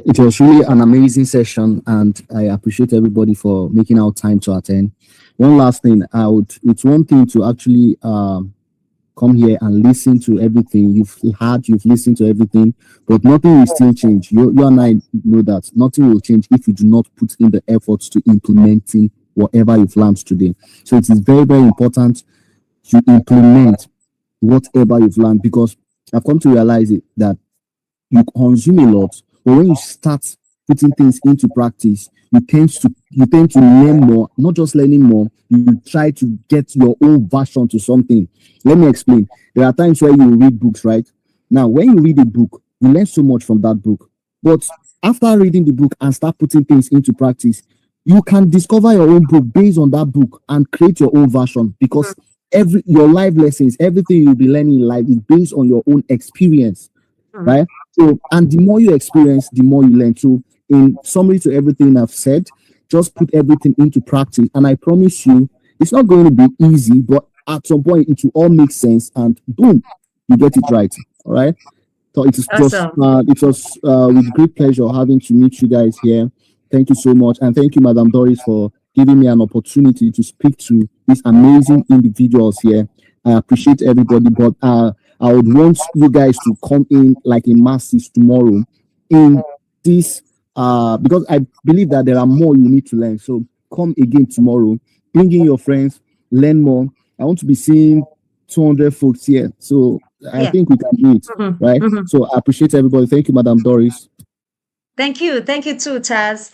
It was really an amazing session, and I appreciate everybody for making out time to attend. One last thing, it's one thing to actually come here and listen to everything you've listened to everything, but nothing will still change. You and I know that nothing will change if you do not put in the efforts to implementing whatever you've learned today. So it is very, very important to implement whatever you've learned, because I've come to realize it that you consume a lot, but when you start putting things into practice, you tend to learn more. Not just learning more, you try to get your own version to something. Let me explain. There are times where you read books, right? Now, when you read a book, you learn so much from that book. But after reading the book and start putting things into practice, you can discover your own book based on that book and create your own version, because every your life lessons, everything you'll be learning in life is based on your own experience, Mhm. right? So, and the more you experience, the more you learn. So, in summary to everything I've said, just put everything into practice, and I promise you, it's not going to be easy, but at some point, it will all make sense, and boom, you get it right. All right. So Awesome. it was with great pleasure having to meet you guys here. Thank you so much, and thank you, Madam Doris, for giving me an opportunity to speak to these amazing individuals here. I appreciate everybody, but I would want you guys to come in like in masses tomorrow in this because I believe that there are more you need to learn. So come again tomorrow, bring in your friends, learn more. I want to be seeing 200 folks here, so I Yeah. think we can do it, Mhm. right? Mhm. So I appreciate everybody. Thank you, Madam Doris. Thank you too, Taz.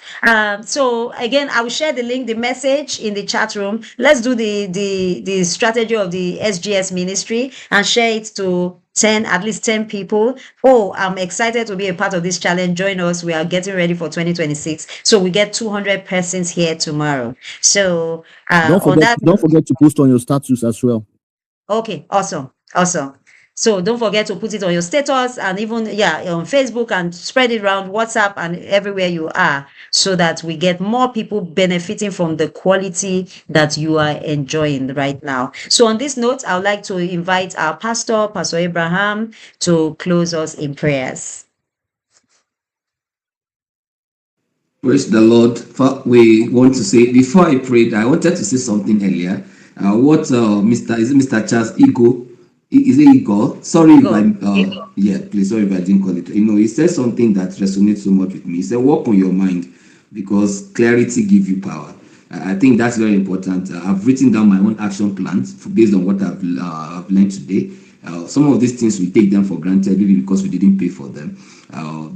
So again, I will share the link, the message in the chat room. Let's do the strategy of the SGS ministry and share it to 10, at least 10 people. Oh, I'm excited to be a part of this challenge. Join us. We are getting ready for 2026. So we get 200 persons here tomorrow. So Don't on forget, that. don't forget to post on your status as well. Okay, awesome, awesome. So don't forget to put it on your status and even on Facebook, and spread it around WhatsApp and everywhere you are, so that we get more people benefiting from the quality that you are enjoying right now. So on this note, I would like to invite our pastor, Pastor Abraham, to close us in prayers. Praise the Lord. We want to say, before I prayed, I wanted to say something earlier. What Mr. Charles Ego, is it Igor? Sorry if Go. yeah, please, sorry if I didn't call it. He said something that resonates so much with me. He said, work on your mind, because clarity gives you power. I think that's very important. I've written down my own action plans based on what I've learned today. Some of these things we take them for granted, maybe because we didn't pay for them.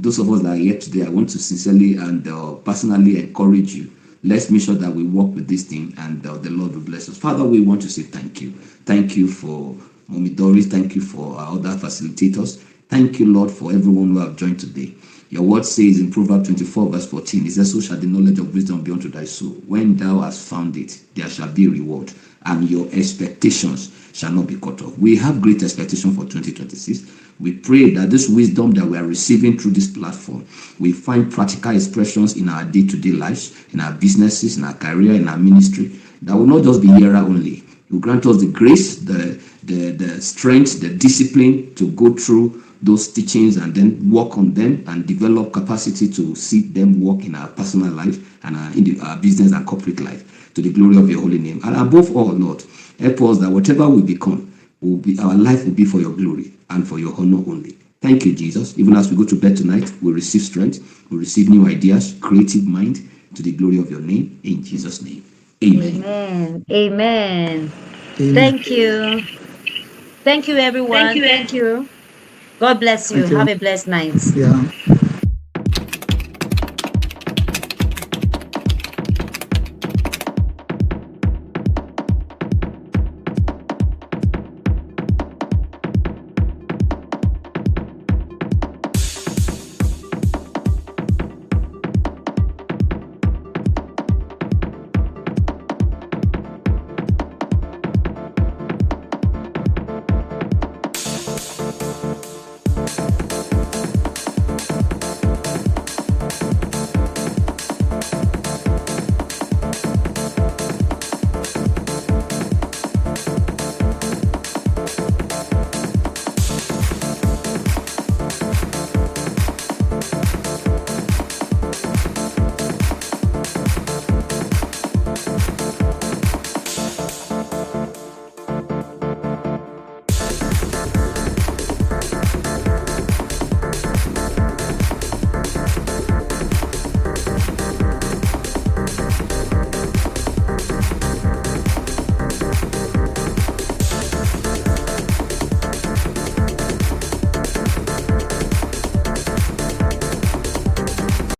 Those of us that are here today, I want to sincerely and personally encourage you. Let's make sure that we work with this thing, and the Lord will bless us. Father, we want to say thank you. Thank you for Mommy Doris. Thank you for our other facilitators. Thank you, Lord, for everyone who have joined today. Your word says in Proverbs 24, verse 14, it says, so shall the knowledge of wisdom be unto thy soul. When thou hast found it, there shall be a reward, and your expectations shall not be cut off. We have great expectation for 2026. We pray that this wisdom that we are receiving through this platform, we find practical expressions in our day-to-day lives, in our businesses, in our career, in our ministry, that will not just be hearer only. You grant us the grace, the strength, the discipline to go through those teachings and then work on them and develop capacity to see them work in our personal life and our business and corporate life, to the glory of your holy name. And above all, Lord, help us that whatever we become, our life will be for your glory and for your honor only. Thank you, Jesus. Even as we go to bed tonight, we receive strength, we receive new ideas, creative mind to the glory of your name. In Jesus' name. Amen. Amen. Amen. Amen. Thank you. Thank you, everyone. Thank you. God bless you. Thank you. Have a blessed night. Yeah.